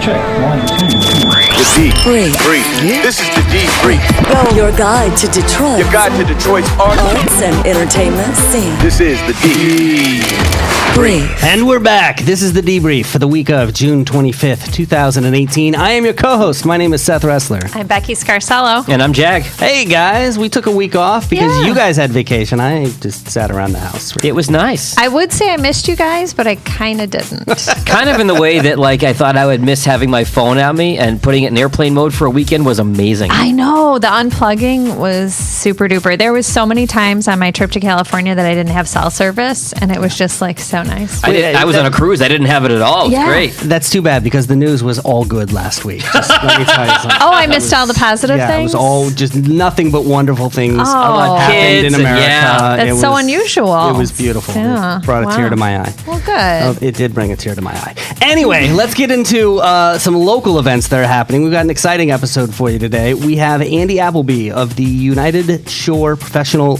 Check. 1, 2, 3. The Debrief. This is the Debrief. Go. Your guide to Detroit. Your guide to Detroit's arts and entertainment scene. This is the Debrief. And we're back. This is the Debrief for the week of June 25th, 2018. I am your co-host. My name is Seth Ressler. I'm Becky Scarcello. And I'm Jag. Hey, guys. We took a week off because you guys had vacation. I just sat around the house. It was nice. I would say I missed you guys, but I kind of didn't. Kind of in the way that, like, I thought I would miss having my phone at me, and putting it in airplane mode for a weekend was amazing. I know. The unplugging was super duper. There was so many times on my trip to California that I didn't have cell service, and it was just, like, so nice. I was on a cruise. I didn't have it at all. It was great. That's too bad because the news was all good last week. Just let me tell you something. Oh, I missed all the positive things? Yeah, it was all just nothing but wonderful things happened kids in America. That's so unusual. It was beautiful. Yeah. It brought a tear to my eye. Well, good. It did bring a tear to my eye. Anyway, let's get into some local events that are happening. We've got an exciting episode for you today. We have Andy Appleby of the United Shore Professional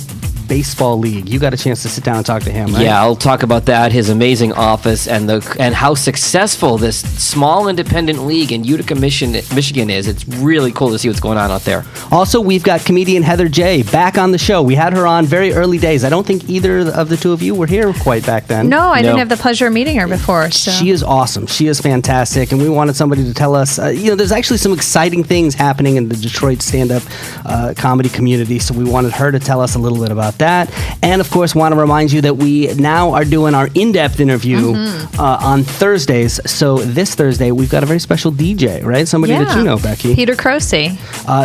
Baseball League. You got a chance to sit down and talk to him, right? Yeah, I'll talk about that, his amazing office, and how successful this small independent league in Utica, Michigan is. It's really cool to see what's going on out there. Also, we've got comedian Heather J. back on the show. We had her on very early days. I don't think either of the two of you were here quite back then. No, I didn't have the pleasure of meeting her before. So. She is awesome. She is fantastic, and we wanted somebody to tell us, there's actually some exciting things happening in the Detroit stand-up comedy community, so we wanted her to tell us a little bit about that. And of course, want to remind you that we now are doing our in-depth interview on Thursdays. So this Thursday, we've got a very special DJ, right? Somebody that you know, Becky. Peter Croce.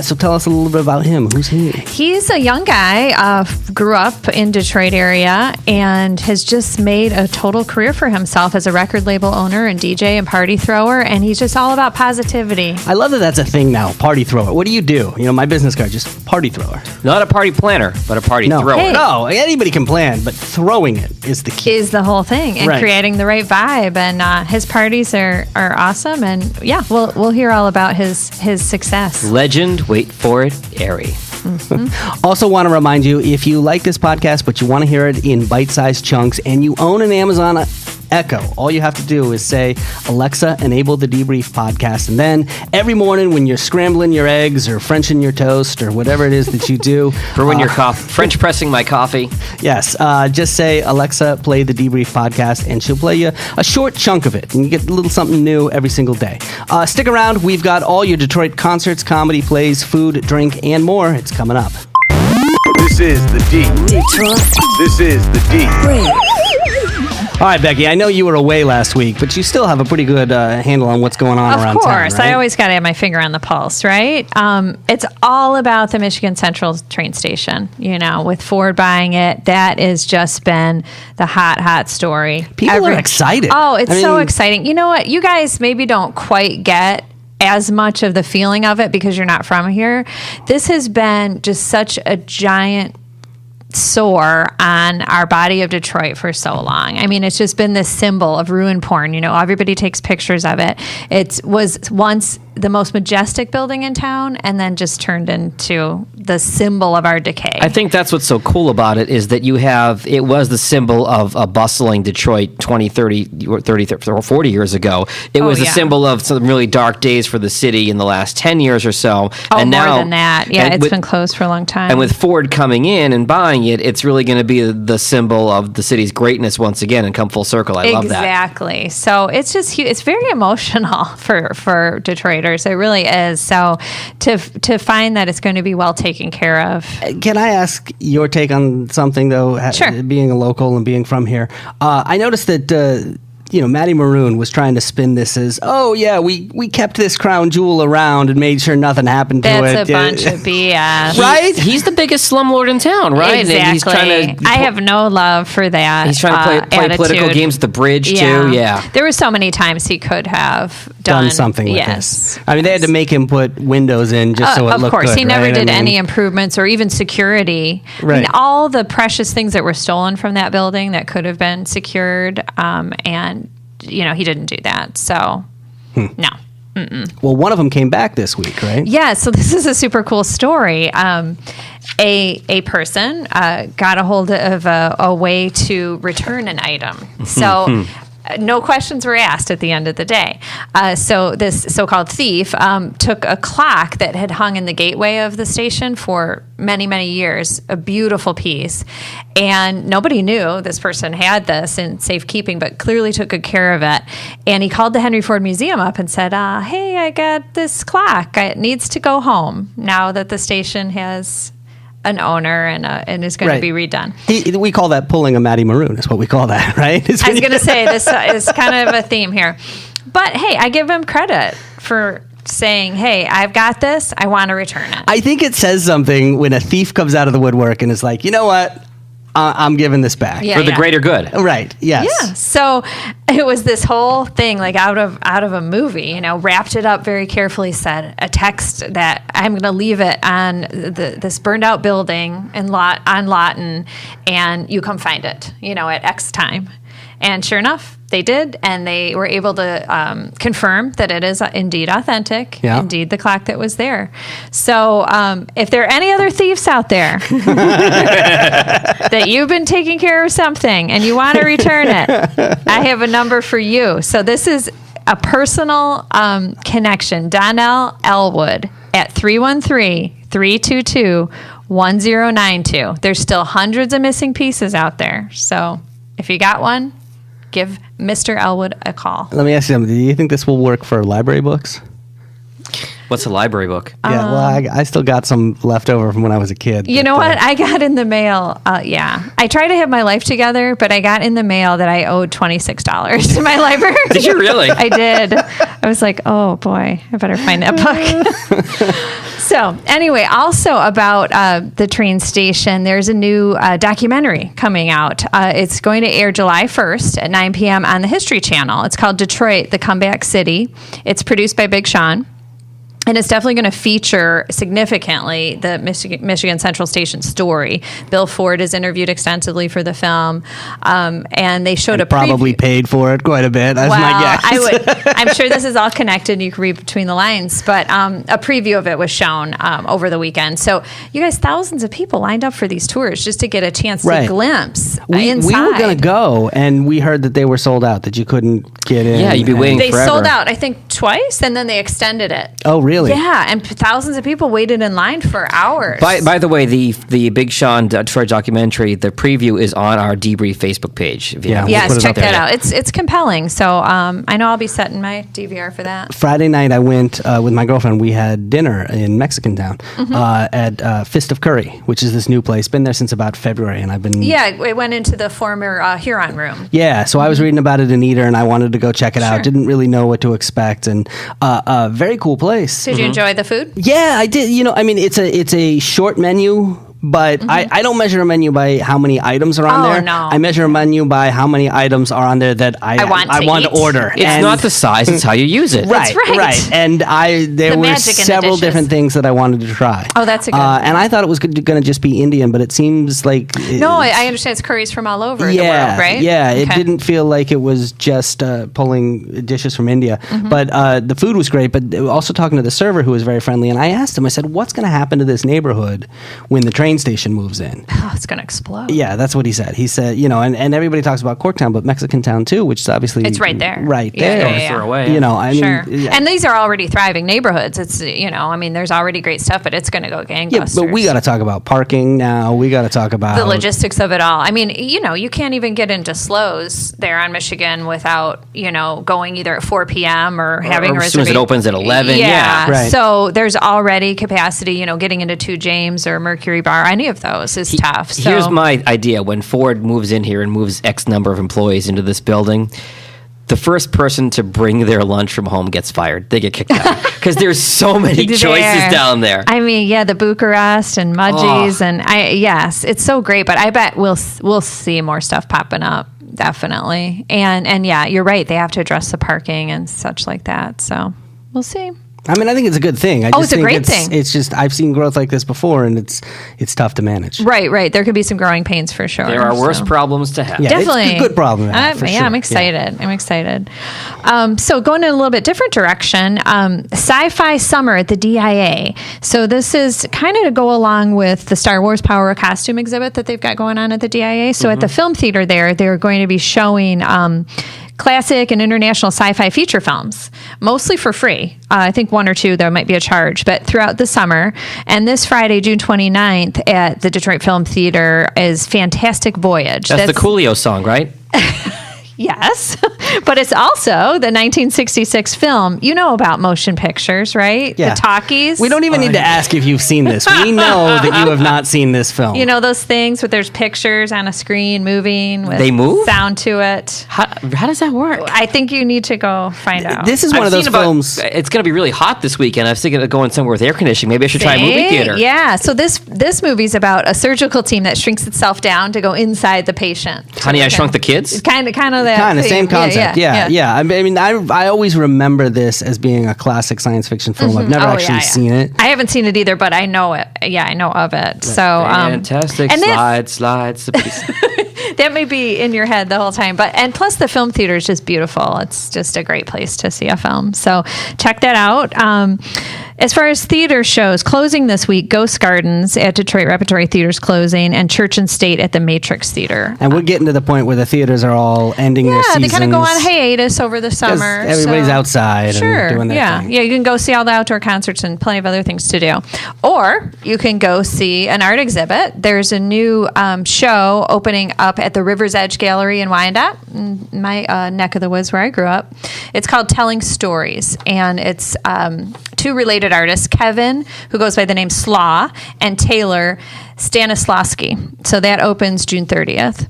So tell us a little bit about him. Who's he? He's a young guy, grew up in Detroit area, and has just made a total career for himself as a record label owner and DJ and party thrower. And he's just all about positivity. I love that that's a thing now, party thrower. What do? My business card, just party thrower. Not a party planner, but a party thrower. Hey. No, anybody can plan, but throwing it is the key. Is the whole thing, and creating the right vibe. And his parties are awesome. And we'll hear all about his success. Legend, wait for it, Airy. Also want to remind you, if you like this podcast, but you want to hear it in bite-sized chunks, and you own an Amazon Echo, all you have to do is say, Alexa, enable the Debrief podcast. And then every morning when you're scrambling your eggs or Frenching your toast or whatever it is that you do. For when you're French pressing my coffee. Yes. Just say, Alexa, play the Debrief podcast, and she'll play you a short chunk of it. And you get a little something new every single day. Stick around. We've got all your Detroit concerts, comedy, plays, food, drink, and more. It's coming up. This is the Detroit. This is the Debrief. All right, Becky, I know you were away last week, but you still have a pretty good handle on what's going on around town, Of course. right? I always got to have my finger on the pulse, right? It's all about the Michigan Central train station, with Ford buying it. That has just been the hot story. People are excited. Oh, it's so exciting. You know what? You guys maybe don't quite get as much of the feeling of it because you're not from here. This has been just such a giant sore on our body of Detroit for so long. I mean, it's just been this symbol of ruin porn. Everybody takes pictures of it. It was once the most majestic building in town and then just turned into the symbol of our decay. I think that's what's so cool about it is that it was the symbol of a bustling Detroit 20, 30 or 40 years ago. It was a symbol of some really dark days for the city in the last 10 years or so. Oh, and more than that. Yeah, it's been closed for a long time. And with Ford coming in and buying it, it's really going to be the symbol of the city's greatness once again and come full circle. I love that. Exactly. So it's just it's very emotional for Detroiters. It really is. So to find that it's going to be well taken care of. Can I ask your take on something, though? Sure. Being a local and being from here, I noticed that Matty Maroon was trying to spin this as, we kept this crown jewel around and made sure nothing happened to it. That's a bunch of BS. Right? He's the biggest slumlord in town, right? Exactly. And he's trying to, I have no love for that. He's trying to play political games at the bridge, too. Yeah. There were so many times he could have done something with this. I mean, they had to make him put windows in just so it looked good. Of course. He never did any improvements or even security. Right. I mean, all the precious things that were stolen from that building that could have been secured, and he didn't do that. So, no. Mm-mm. Well, one of them came back this week, right? Yeah, so this is a super cool story. A person got a hold of a way to return an item. So no questions were asked at the end of the day. So this so-called thief took a clock that had hung in the gateway of the station for many, many years, a beautiful piece. And nobody knew this person had this in safekeeping, but clearly took good care of it. And he called the Henry Ford Museum up and said, hey, I got this clock. It needs to go home now that the station has an owner and is going to be redone. We call that pulling a Matty Maroon, is what we call that, right? I was going to say, this is kind of a theme here. But hey, I give him credit for saying, hey, I've got this. I want to return it. I think it says something when a thief comes out of the woodwork and is like, you know what? I'm giving this back. For the greater good. Right. Yes. Yeah. So it was this whole thing, like out of a movie, wrapped it up very carefully, said a text that I'm going to leave it on this burned out building on Lawton, and you come find it, at X time. And sure enough, they did, and they were able to confirm that it is indeed authentic, indeed the clock that was there. So if there are any other thieves out there that you've been taking care of something and you want to return it, I have a number for you. So this is a personal connection. Donnell Elwood at 313-322-1092. There's still hundreds of missing pieces out there. So if you got one, give Mr. Elwood a call. Let me ask you something. Do you think this will work for library books? What's a library book? Yeah, well, I still got some left over from when I was a kid. You know what? I got in the mail. I try to have my life together, but I got in the mail that I owed $26 to my library. Did you really? I did. I was like, oh boy, I better find that book. So anyway, also about the train station, there's a new documentary coming out. It's going to air July 1st at 9 p.m. on the History Channel. It's called Detroit, the Comeback City. It's produced by Big Sean. And it's definitely going to feature significantly the Michigan Central Station story. Bill Ford is interviewed extensively for the film, and they showed a probably paid for it quite a bit. That's my guess. I'm sure this is all connected. You can read between the lines, but a preview of it was shown over the weekend. So you guys, thousands of people lined up for these tours just to get a chance to glimpse inside. We were going to go, and we heard that they were sold out. That you couldn't get in. Yeah, you'd be waiting forever. They sold out, I think, twice, and then they extended it. Oh, really? Yeah, and thousands of people waited in line for hours. By the way, the Big Sean Detroit documentary, the preview is on our Debrief Facebook page. Yes, check that out. It's compelling. So I know I'll be setting my DVR for that. Friday night, I went with my girlfriend. We had dinner in Mexican Town at Fist of Curry, which is this new place. Been there since about February, and I've been. Yeah, we went into the former Huron room. Yeah, so I was reading about it in Eater, and I wanted to go check it out. Didn't really know what to expect, and very cool place. Did you enjoy the food? Yeah, I did. It's a short menu, but I don't measure a menu by how many items are on there. No. I measure a menu by how many items are on there that I want to order. It's not the size; it's how you use it. That's right. And there were several different things that I wanted to try. Oh, that's a good. And I thought it was going to just be Indian, but it seems like I understand it's curries from all over the world, right? Yeah, it didn't feel like it was just pulling dishes from India. But the food was great. But also talking to the server, who was very friendly, and I asked him, I said, "What's going to happen to this neighborhood when the train station moves in?" Oh, it's going to explode. Yeah, that's what he said. He said, and everybody talks about Corktown, but Mexican Town too, which is obviously it's right there. Right there. Yeah. Away. Sure. And these are already thriving neighborhoods. It's there's already great stuff, but it's going to go gangbusters. Yeah, but we got to talk about parking now. We got to talk about the logistics of it all. I mean, you can't even get into Slows there on Michigan without going either at 4 p.m. or having a reservation. As soon as it opens at 11. Yeah. Right. So there's already capacity. Getting into 2 James or Mercury Bar, any of those is tough. So here's my idea: when Ford moves in here and moves X number of employees into this building, the first person to bring their lunch from home gets fired. They get kicked out because there's so many choices down there. I mean, yeah, the Bucharest and Mudgee's yes, it's so great. But I bet we'll see more stuff popping up, definitely. And yeah, you're right. They have to address the parking and such like that. So we'll see. I mean, I think it's a good thing. It's a great thing. It's just I've seen growth like this before, and it's tough to manage. Right. There could be some growing pains for sure. There are worse problems to have. Yeah, definitely, it's a good problem to have, for sure. I'm excited. Yeah. I'm excited. So going in a little bit different direction, Sci-Fi Summer at the DIA. So this is kind of to go along with the Star Wars Power of Costume exhibit that they've got going on at the DIA. So at the film theater there, they're going to be showing classic and international sci-fi feature films, mostly for free. I think 1 or 2 there might be a charge, but throughout the summer. And this Friday, June 29th, at the Detroit Film Theater is Fantastic Voyage. That's the Coolio song, right? Yes, but it's also the 1966 film. You know about motion pictures, right? Yeah. The talkies. We don't even need to ask if you've seen this. We know that you have not seen this film. You know those things where there's pictures on a screen moving with They move? sound to it? How does that work? I think you need to go find out. This is one of those films. It's going to be really hot this weekend. I was thinking of going somewhere with air conditioning. Maybe I should try a movie theater. Yeah, so this movie's about a surgical team that shrinks itself down to go inside the patient. Honey, I Shrunk the Kids? Kind of that Kind of thing. same concept. Yeah. I mean, I always remember this as being a classic science fiction film. I've never actually seen it. I haven't seen it either, but I know it. Yeah, I know of it. So Fantastic. and Slides. that may be in your head the whole time, and plus the film theater is just beautiful. It's just a great place to see a film. So check that out. As far as theater shows, closing this week, Ghost Gardens at Detroit Repertory Theater's closing, and Church and State at the Matrix Theater. And we're getting to the point where the theaters are all ending their seasons. Yeah, they kind of go on hiatus over the summer. Everybody's outside and doing their thing. Yeah, you can go see all the outdoor concerts and plenty of other things to do. Or you can go see an art exhibit. There's a new show opening up at the River's Edge Gallery in Wyandotte, in my neck of the woods where I grew up. It's called Telling Stories, and it's 2 related artists, Kevin, who goes by the name Slaw, and Taylor Stanislawski. So that opens June 30th.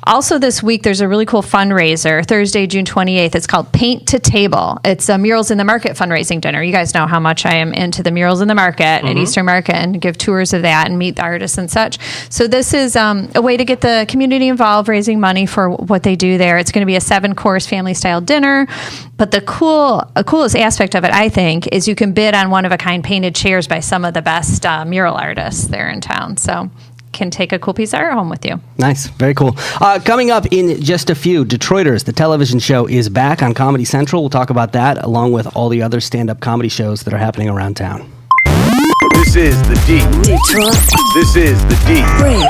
Also this week, there's a really cool fundraiser, Thursday, June 28th. It's called Paint to Table. It's a Murals in the Market fundraising dinner. You guys know how much I am into the Murals in the Market at Eastern Market, and give tours of that and meet the artists and such. So this is a way to get the community involved, raising money for what they do there. It's going to be a 7-course family-style dinner. But the coolest aspect of it, I think, is you can bid on one-of-a-kind painted chairs by some of the best mural artists there in town. So can take a cool piece of art home with you. Nice. Very cool. Coming up in just a few, Detroiters, the television show, is back on Comedy Central. We'll talk about that along with all the other stand-up comedy shows that are happening around town. This is the D. Detroit This is the D. Brave.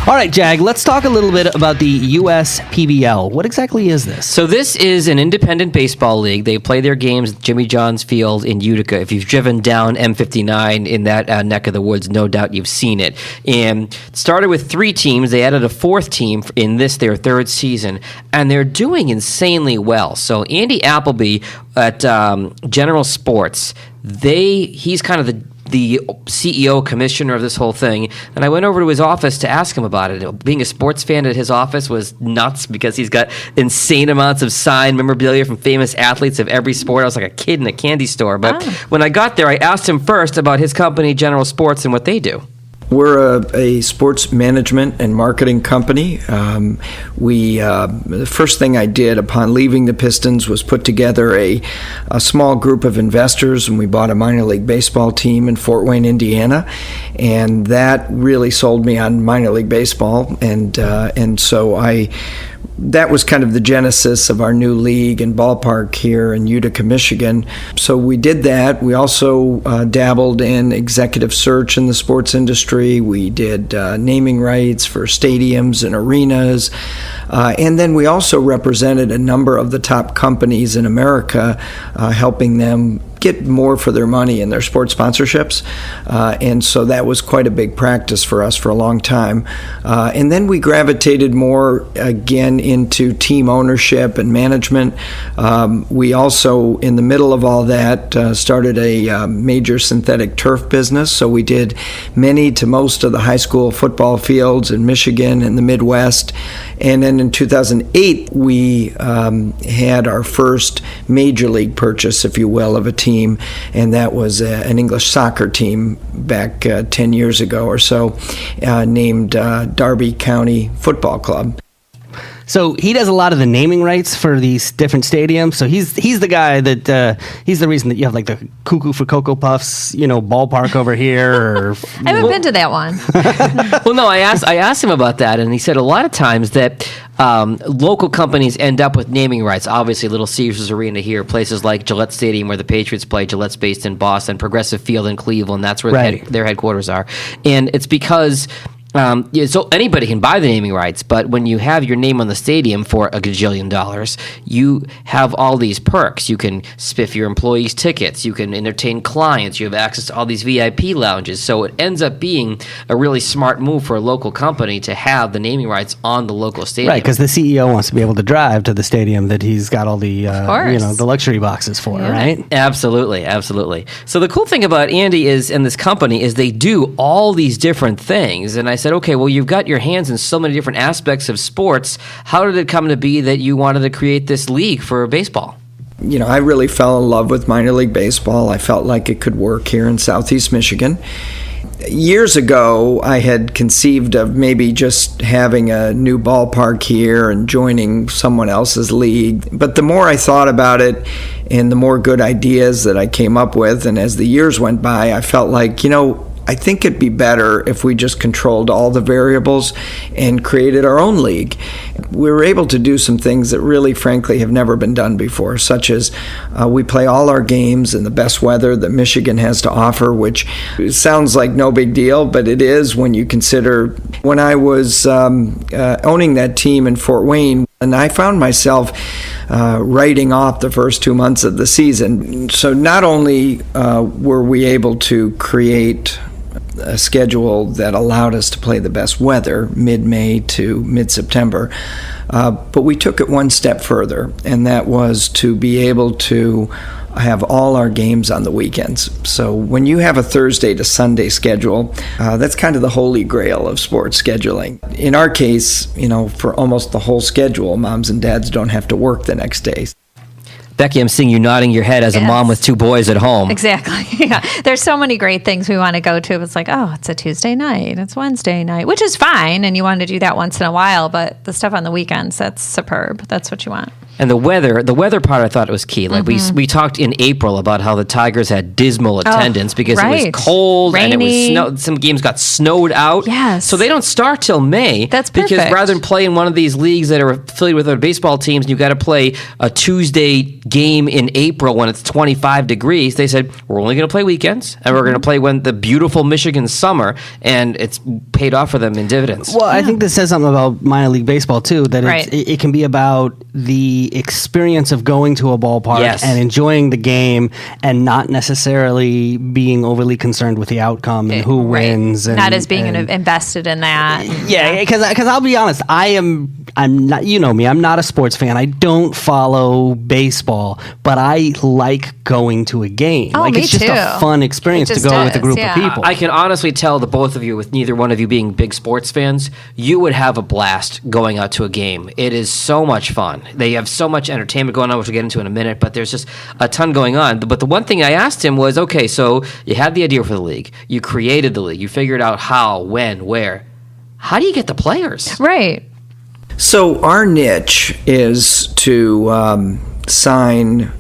All right, Jag, let's talk a little bit about the USPBL. What exactly is this? So this is an independent baseball league. They play their games at Jimmy John's Field in Utica. If you've driven down M59 in that neck of the woods, no doubt you've seen it. And it started with 3 teams. They added a 4th team in their 3rd season, and they're doing insanely well. So Andy Appleby at General Sports, he's kind of the CEO, commissioner of this whole thing, and I went over to his office to ask him about it. Being a sports fan at his office was nuts because he's got insane amounts of signed memorabilia from famous athletes of every sport. I was like a kid in a candy store. But when I got there, I asked him first about his company, General Sports, and what they do. We're a sports management and marketing company. The first thing I did upon leaving the Pistons was put together a small group of investors, and we bought a minor league baseball team in Fort Wayne, Indiana, and that really sold me on minor league baseball, and so that was kind of the genesis of our new league and ballpark here in Utica, Michigan. So we did that. We also dabbled in executive search in the sports industry. We did naming rights for stadiums and arenas. And then we also represented a number of the top companies in America, helping them get more for their money in their sports sponsorships. And so that was quite a big practice for us for a long time. And then we gravitated more, again, into team ownership and management. We also, in the middle of all that, started a major synthetic turf business. So we did many to most of the high school football fields in Michigan and the Midwest. And then in 2008, we had our first major league purchase, if you will, of a team, and that was an English soccer team back 10 years ago or so, named Darby County Football Club. So he does a lot of the naming rights for these different stadiums. So he's the guy that he's the reason that you have like the Cuckoo for Cocoa Puffs, ballpark over here. Or, I haven't been to that one. Well, no, I asked him about that, and he said a lot of times that local companies end up with naming rights. Obviously, Little Caesars Arena here, places like Gillette Stadium where the Patriots play. Gillette's based in Boston, Progressive Field in Cleveland. That's where their headquarters are, and it's because So anybody can buy the naming rights, but when you have your name on the stadium for $1 gajillion, you have all these perks. You can spiff your employees' tickets. You can entertain clients. You have access to all these VIP lounges. So it ends up being a really smart move for a local company to have the naming rights on the local stadium. Right, because the CEO wants to be able to drive to the stadium that he's got all the the luxury boxes for, right? Absolutely, absolutely. So the cool thing about Andy and this company is they do all these different things. And I said, okay, well, you've got your hands in so many different aspects of sports. How did it come to be that you wanted to create this league for baseball? I really fell in love with minor league baseball. I felt like it could work here in Southeast Michigan. Years ago, I had conceived of maybe just having a new ballpark here and joining someone else's league. But the more I thought about it and the more good ideas that I came up with, and as the years went by, I felt like, I think it'd be better if we just controlled all the variables and created our own league. We were able to do some things that really, frankly, have never been done before, such as we play all our games in the best weather that Michigan has to offer, which sounds like no big deal, but it is when you consider when I was owning that team in Fort Wayne, and I found myself writing off the first 2 months of the season. So not only were we able to create a schedule that allowed us to play the best weather, mid-May to mid-September, but we took it one step further, and that was to be able to have all our games on the weekends. So when you have a Thursday to Sunday schedule, that's kind of the holy grail of sports scheduling. In our case, for almost the whole schedule, moms and dads don't have to work the next day. Becky, I'm seeing you nodding your head as a mom with 2 boys at home. Exactly. Yeah. There's so many great things we want to go to. It's like, it's a Tuesday night, it's Wednesday night, which is fine, and you want to do that once in a while, but the stuff on the weekends, that's superb. That's what you want. And the weather part, I thought it was key. Like we talked in April about how the Tigers had dismal attendance because it was cold, rainy, and it was some games got snowed out. Yes. So they don't start till May. That's perfect. Because rather than play in one of these leagues that are affiliated with other baseball teams, and you've got to play a Tuesday game in April when it's 25 degrees, they said, we're only going to play weekends, and we're going to play when the beautiful Michigan summer, and it's paid off for them in dividends. Well, I think this says something about minor league baseball, too, that it can be about the experience of going to a ballpark and enjoying the game and not necessarily being overly concerned with the outcome and who wins. And, not as being invested in that. Yeah, because I'll be honest, I'm not, me, I'm not a sports fan. I don't follow baseball, but I like going to a game. Oh, me it's just too. a fun experience to go with a group of people. I can honestly tell the both of you, with neither one of you being big sports fans, you would have a blast going out to a game. It is so much fun. They have so much entertainment going on, which we'll get into in a minute, but there's just a ton going on. But the one thing I asked him was, okay, so you had the idea for the league. You created the league. You figured out how, when, where. How do you get the players? Right. So our niche is to sign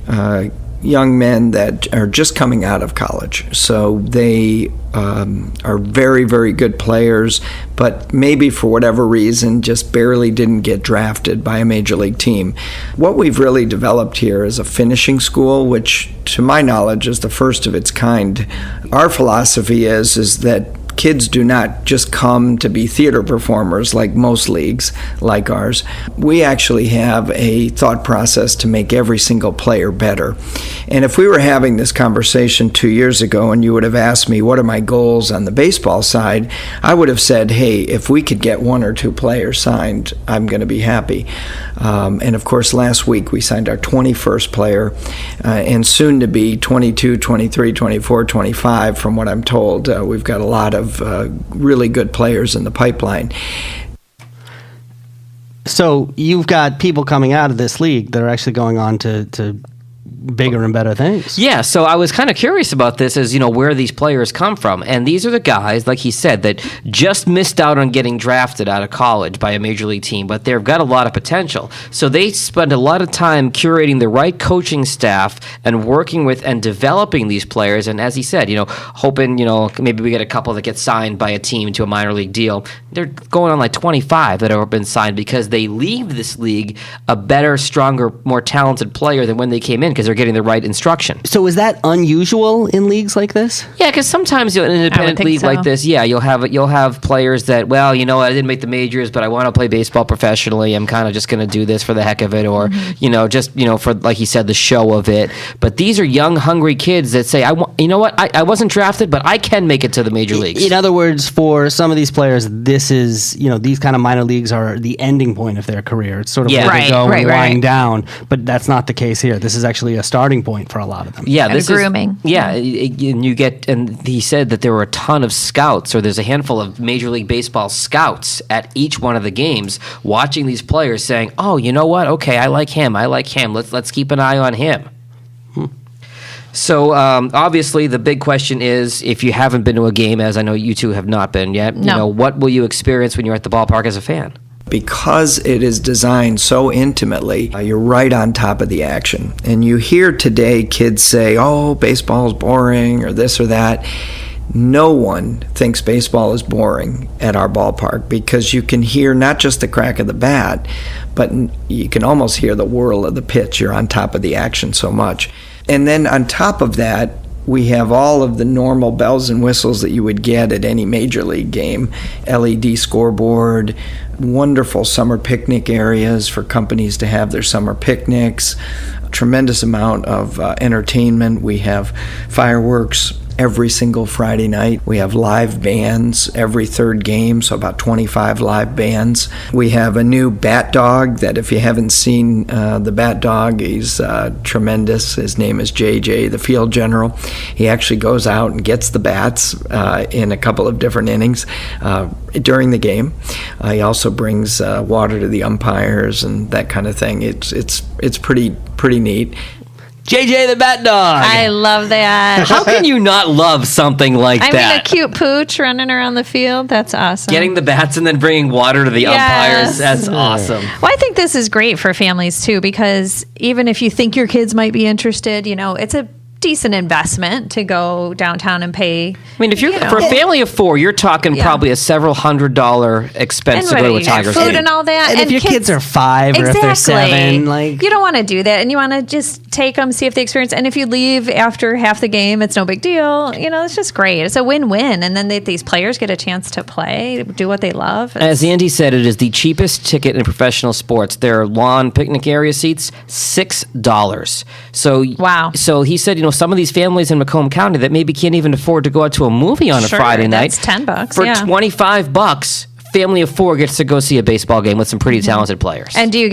young men that are just coming out of college. So they are very, very good players, but maybe for whatever reason just barely didn't get drafted by a major league team. What we've really developed here is a finishing school, which to my knowledge is the first of its kind. Our philosophy is that kids do not just come to be theater performers like most leagues like ours. We actually have a thought process to make every single player better. And if we were having this conversation 2 years ago and you would have asked me what are my goals on the baseball side, I would have said, hey, if we could get 1 or 2 players signed, I'm going to be happy. And of course, last week we signed our 21st player and soon to be 22, 23, 24, 25 from what I'm told. We've got a lot of really good players in the pipeline. So you've got people coming out of this league that are actually going on to bigger and better things. Yeah, so I was kind of curious about this as, where these players come from. And these are the guys, like he said, that just missed out on getting drafted out of college by a major league team, but they've got a lot of potential. So they spend a lot of time curating the right coaching staff and working with and developing these players. And as he said, hoping, maybe we get a couple that get signed by a team to a minor league deal. They're going on like 25 that have been signed because they leave this league a better, stronger, more talented player than when they came in. because they're getting the right instruction. So is that unusual in leagues like this? Yeah, because sometimes in an independent think league so. like this, you'll have players that, well, you know, I didn't make the majors, but I want to play baseball professionally. I'm kind of just going to do this for the heck of it, or for, like you said, the show of it. But these are young, hungry kids that say, I wasn't drafted, but I can make it to the major leagues. In other words, for some of these players, this is, these kind of minor leagues are the ending point of their career. It's sort of where they go and wind down, but that's not the case here. This is actually a starting point for a lot of them. Yeah, this grooming. And he said that there were a ton of scouts, or there's a handful of Major League Baseball scouts at each one of the games, watching these players, saying, "Oh, you know what? Okay, I like him. Let's keep an eye on him." So obviously, the big question is, if you haven't been to a game, as I know you two have not been yet, what will you experience when you're at the ballpark as a fan? Because it is designed so intimately, you're right on top of the action. And you hear today kids say, oh, baseball is boring, or this or that. No one thinks baseball is boring at our ballpark, because you can hear not just the crack of the bat, but you can almost hear the whirl of the pitch. You're on top of the action so much. And then on top of that, we have all of the normal bells and whistles that you would get at any major league game. LED scoreboard, wonderful summer picnic areas for companies to have their summer picnics, a tremendous amount of entertainment. We have fireworks every single Friday night. We have live bands every third game, so about 25 live bands. We have a new bat dog that, if you haven't seen the bat dog, he's tremendous. His name is JJ, the field general. He actually goes out and gets the bats in a couple of different innings during the game. He also brings water to the umpires and that kind of thing. It's pretty neat. JJ the Bat Dog. I love that. How can you not love something like I that? mean, a cute pooch running around the field. That's awesome. Getting the bats and then bringing water to the umpires. That's awesome. Well, I think this is great for families too, because even if you think your kids might be interested, it's a decent investment to go downtown and pay. I mean, if you're for a family of four, you're talking probably a several $100 expense to go to a Tigers food game. and all that. And if your kids are 5 or if they're 7, you don't want to do that, and you want to just take them, see if they experience. And if you leave after half the game, it's no big deal. It's just great. It's a win-win, and then these players get a chance to play, do what they love. As Andy said, it is the cheapest ticket in professional sports. Their lawn picnic area seats, $6. So wow. So he said, some of these families in Macomb County that maybe can't even afford to go out to a movie on a Friday night. That's $10 for $25. Family of four gets to go see a baseball game with some pretty talented players. And do you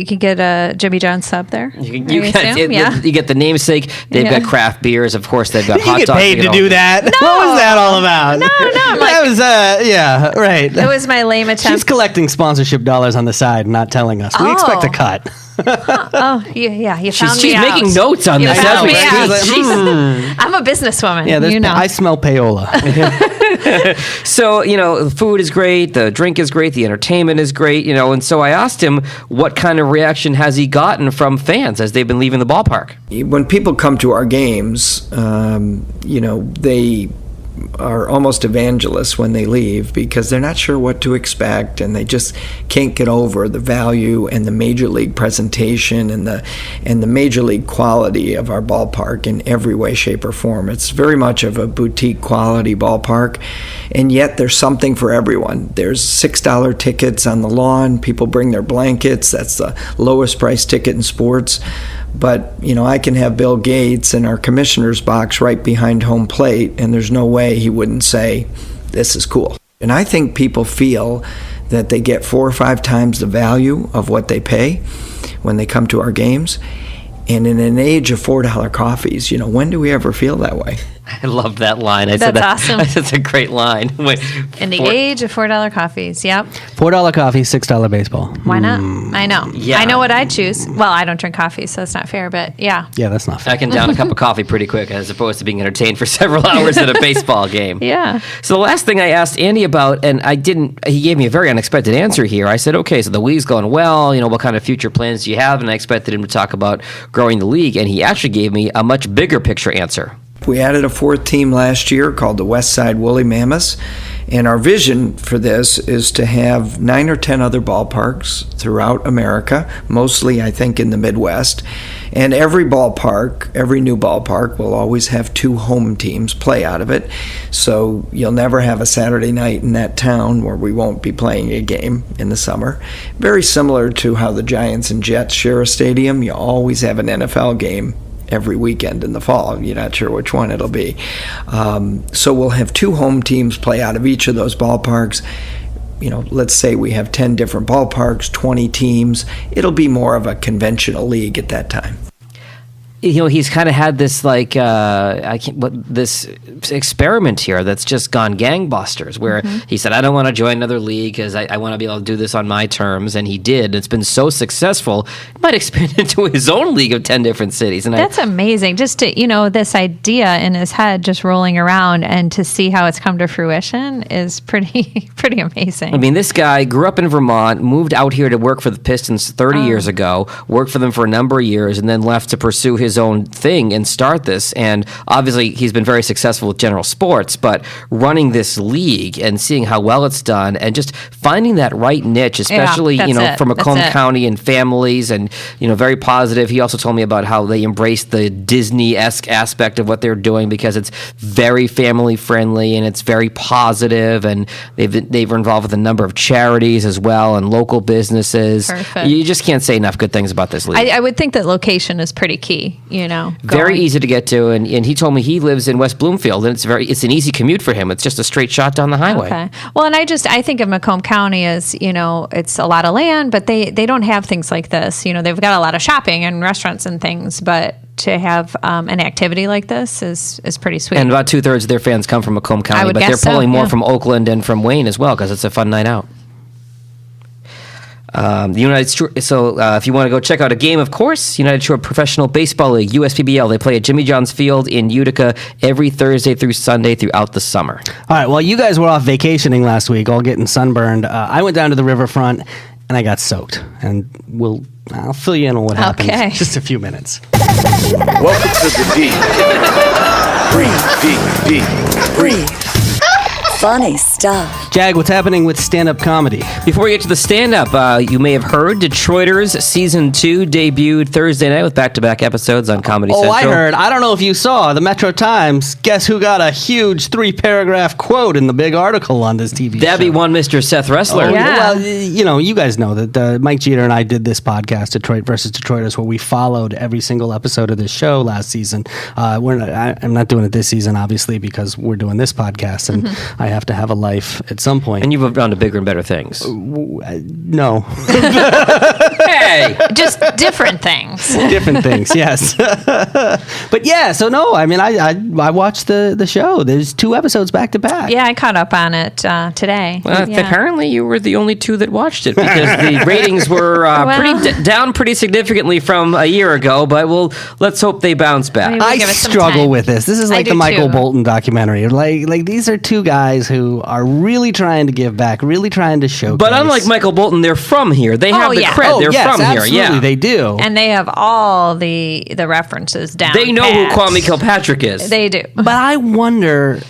can get a Jimmy John's sub there? You get the namesake. They've got craft beers. Of course, they've got hot dogs. You get paid to do that. No. What was that all about? No. That was, right. It was my lame attempt. She's collecting sponsorship dollars on the side, not telling us. We expect a cut. You found me out. She's making notes on this. Found me out. Like, I'm a businesswoman. Yeah, I smell payola. So, the food is great, the drink is great, the entertainment is great, and so I asked him what kind of reaction has he gotten from fans as they've been leaving the ballpark. When people come to our games, they are almost evangelists when they leave, because they're not sure what to expect, and they just can't get over the value and the major league presentation and the major league quality of our ballpark in every way, shape, or form. It's very much of a boutique quality ballpark, and yet there's something for everyone. There's $6 tickets on the lawn. People bring their blankets. That's the lowest price ticket in sports. But, I can have Bill Gates in our commissioner's box right behind home plate, and there's no way he wouldn't say, this is cool. And I think people feel that they get 4 or 5 times the value of what they pay when they come to our games. And in an age of $4 coffees, when do we ever feel that way? I love that line. That's awesome. That's a great line. In the age of $4 coffees, yep. $4 coffee, $6 baseball. Why not? I know. Yeah. I know what I'd choose. Well, I don't drink coffee, so it's not fair, but yeah. Yeah, that's not fair. I can down a cup of coffee pretty quick, as opposed to being entertained for several hours at a baseball game. Yeah. So the last thing I asked Andy about, and he gave me a very unexpected answer here. I said, okay, so the league's going well, what kind of future plans do you have? And I expected him to talk about growing the league, and he actually gave me a much bigger picture answer. We added a 4th team last year called the West Side Woolly Mammoths, And our vision for this is to have 9 or 10 other ballparks throughout America, mostly I think in the Midwest. And every ballpark, every new ballpark will always have 2 home teams play out of it. So you'll never have a Saturday night in that town where we won't be playing a game in the summer. Very similar to how the Giants and Jets share a stadium. You always have an NFL game every weekend in the fall. You're not sure which one it'll be. So we'll have 2 home teams play out of each of those ballparks. Let's say we have 10 different ballparks, 20 teams. It'll be more of a conventional league at that time. He's kind of had this this experiment here that's just gone gangbusters, where he said, I don't want to join another league because I want to be able to do this on my terms, and he did. It's been so successful, he might expand into his own league of 10 different cities. And that's amazing. Just to, this idea in his head just rolling around, and to see how it's come to fruition is pretty amazing. I mean, this guy grew up in Vermont, moved out here to work for the Pistons 30 years ago, worked for them for a number of years, and then left to pursue his own thing and start this. And obviously he's been very successful with general sports, but running this league and seeing how well it's done and just finding that right niche, especially for Macomb County and families, and very positive. He also told me about how they embrace the Disney-esque aspect of what they're doing, because it's very family friendly and it's very positive, and they've involved with a number of charities as well and local businesses. Perfect. You just can't say enough good things about this league. I would think that location is pretty key. Very easy to get to, and he told me he lives in West Bloomfield, and it's an easy commute for him. It's just a straight shot down the highway. Okay. Well, and I think of Macomb County as, it's a lot of land, but they don't have things like this. They've got a lot of shopping and restaurants and things, but to have an activity like this is pretty sweet. And about 2/3 of their fans come from Macomb County, but they're pulling more from Oakland and from Wayne as well, because it's a fun night out. If you want to go check out a game, of course, United Shore Professional Baseball League, USPBL, they play at Jimmy John's Field in Utica every Thursday through Sunday throughout the summer. All right, well, you guys were off vacationing last week, all getting sunburned. I went down to the riverfront, and I got soaked. And I'll fill you in on what happened in just a few minutes. Welcome to the D. Breathe. Funny stuff. Jag, what's happening with stand-up comedy? Before we get to the stand-up, you may have heard Detroiters Season 2 debuted Thursday night with back-to-back episodes on Comedy Central. I heard. I don't know if you saw the Metro Times. Guess who got a huge 3-paragraph quote in the big article on this TV show? That'd be one Mr. Seth Ressler. Well, you guys know that Mike Jeter and I did this podcast, Detroit versus Detroiters, where we followed every single episode of this show last season. I'm not doing it this season, obviously, because we're doing this podcast, and I have to have a life at some point. And you've moved on to bigger and better things. No. Hey! Just different things. Different things, yes. But yeah, so no, I mean, I watched the show. There's 2 episodes back to back. Yeah, I caught up on it today. Well, apparently you were the only 2 that watched it, because the ratings were down pretty significantly from a year ago, but let's hope they bounce back. I struggle with this. This is like the Michael Bolton documentary. Like these are 2 guys who are really trying to give back, really trying to showcase. But unlike Michael Bolton, they're from here. They have the cred. They're from absolutely, here. Yeah, they do. And they have all the references down. They know who Kwame Kilpatrick is. They do. But I wonder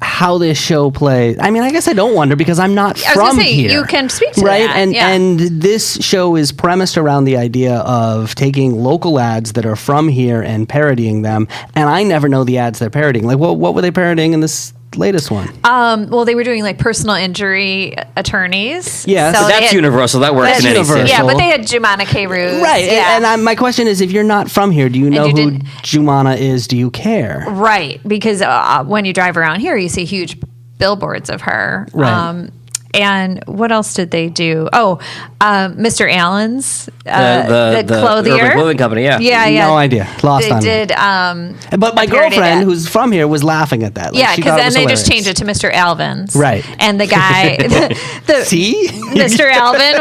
how this show plays. I mean, I guess I don't wonder, because I'm not from here. You can speak to right? that. And this show is premised around the idea of taking local ads that are from here and parodying them. And I never know the ads they're parodying. Like, what were they parodying in this latest one? Well, they were doing like personal injury attorneys. Yeah, so that's universal. That works in any city. Yeah, but they had Jumana K. Roos. Right. Yeah. And my question is, if you're not from here, do you know who Jumana is? Do you care? Right. Because when you drive around here, you see huge billboards of her. Right. And what else did they do? Oh, Mr. Allen's, the clothier. Urban Clothing Company, yeah. Yeah. No idea. Lost on me. But my girlfriend, who's from here, was laughing at that. Like, because then they just changed it to Mr. Alvin's. Right. And the guy, see? Mr. Alvin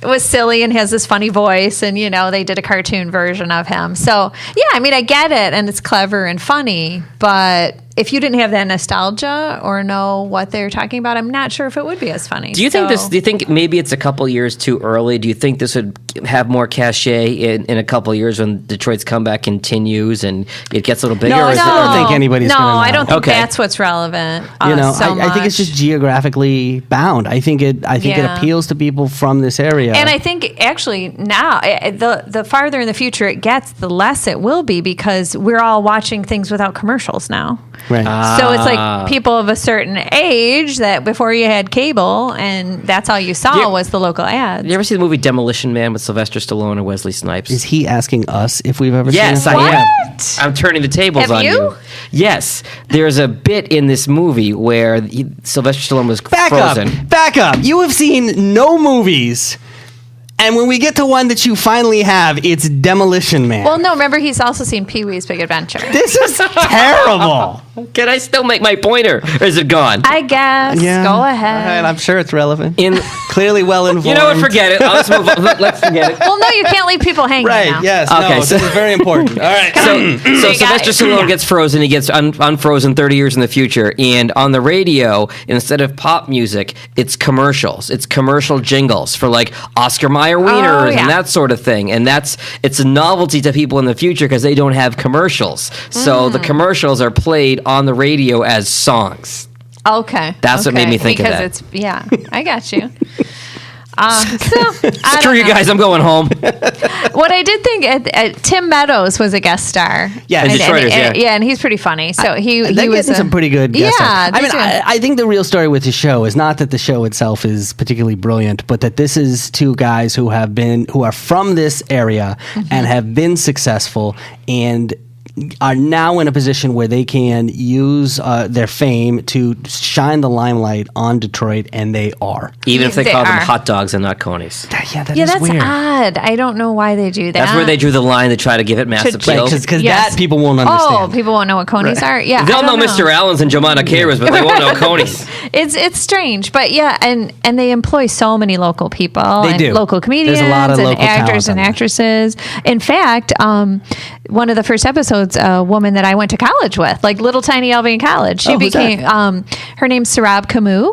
was silly and has this funny voice, and, they did a cartoon version of him. So, yeah, I mean, I get it, and it's clever and funny, but if you didn't have that nostalgia or know what they're talking about, I'm not sure if it would be as funny. Do you think maybe it's a couple years too early? Do you think this would have more cachet in a couple of years when Detroit's comeback continues and it gets a little bigger? No, I don't think anybody's No, gonna know. I don't think Okay. that's what's relevant. I think it's just geographically bound. I think it appeals to people from this area. And I think actually now, the farther in the future it gets, the less it will be, because we're all watching things without commercials now. right. So it's like people of a certain age that before you had cable and that's all you saw was the local ads. You ever see the movie Demolition Man with Sylvester Stallone and Wesley Snipes? Is he asking us if we've ever seen it? Yes, I am. I'm turning the tables Have on you? you. Yes. There's a bit in this movie where Sylvester Stallone was frozen. Back up. You have seen no movies. And when we get to one that you finally have, it's Demolition Man. Well, no, remember he's also seen Pee-wee's Big Adventure. This is terrible. Can I still make my pointer? Or is it gone? I guess. Go All ahead. right, I'm sure it's relevant. In Clearly well informed. You know what? Forget it. Let's move on. Let's forget it. Well, no, you can't leave people hanging Right, now. yes. Okay, No, so- this is very important. All right. So You Sylvester got it. Stallone gets frozen. He gets unfrozen 30 years in the future. And on the radio, instead of pop music, it's commercials. It's commercial jingles for like Oscar Mayer wieners yeah. and that sort of thing. And it's a novelty to people in the future because they don't have commercials. So the commercials are played on the radio as songs. Okay. That's what made me think of that. Because I got you. I Screw don't you know. guys, I'm going home. What I did think, Tim Meadows was a guest star. Yeah, And and- Detroiters, yeah. And he's pretty funny. So he They're was getting some pretty good guest stars. I they mean, do. I think the real story with the show is not that the show itself is particularly brilliant, but that this is two guys who are from this area and have been successful and are now in a position where they can use their fame to shine the limelight on Detroit, and they are. Even if they They call them are. hot dogs and not conies. Yeah, that's weird. odd. I don't know why they do that. That's where they drew the line to try to give it mass To- appeal. Because Yes. that people won't Oh, understand. people won't know what conies are. Yeah, They'll I know don't Mr. Allen's and Jomana Kairas, but they won't know conies. It's strange, but yeah, and they employ so many local people. They and do. local comedians There's a lot of and local actors talent and on there. actresses. In fact, one of the first episodes, a woman that I went to college with, like little tiny Albion College, she Oh, who's became her name's Sarab Camus,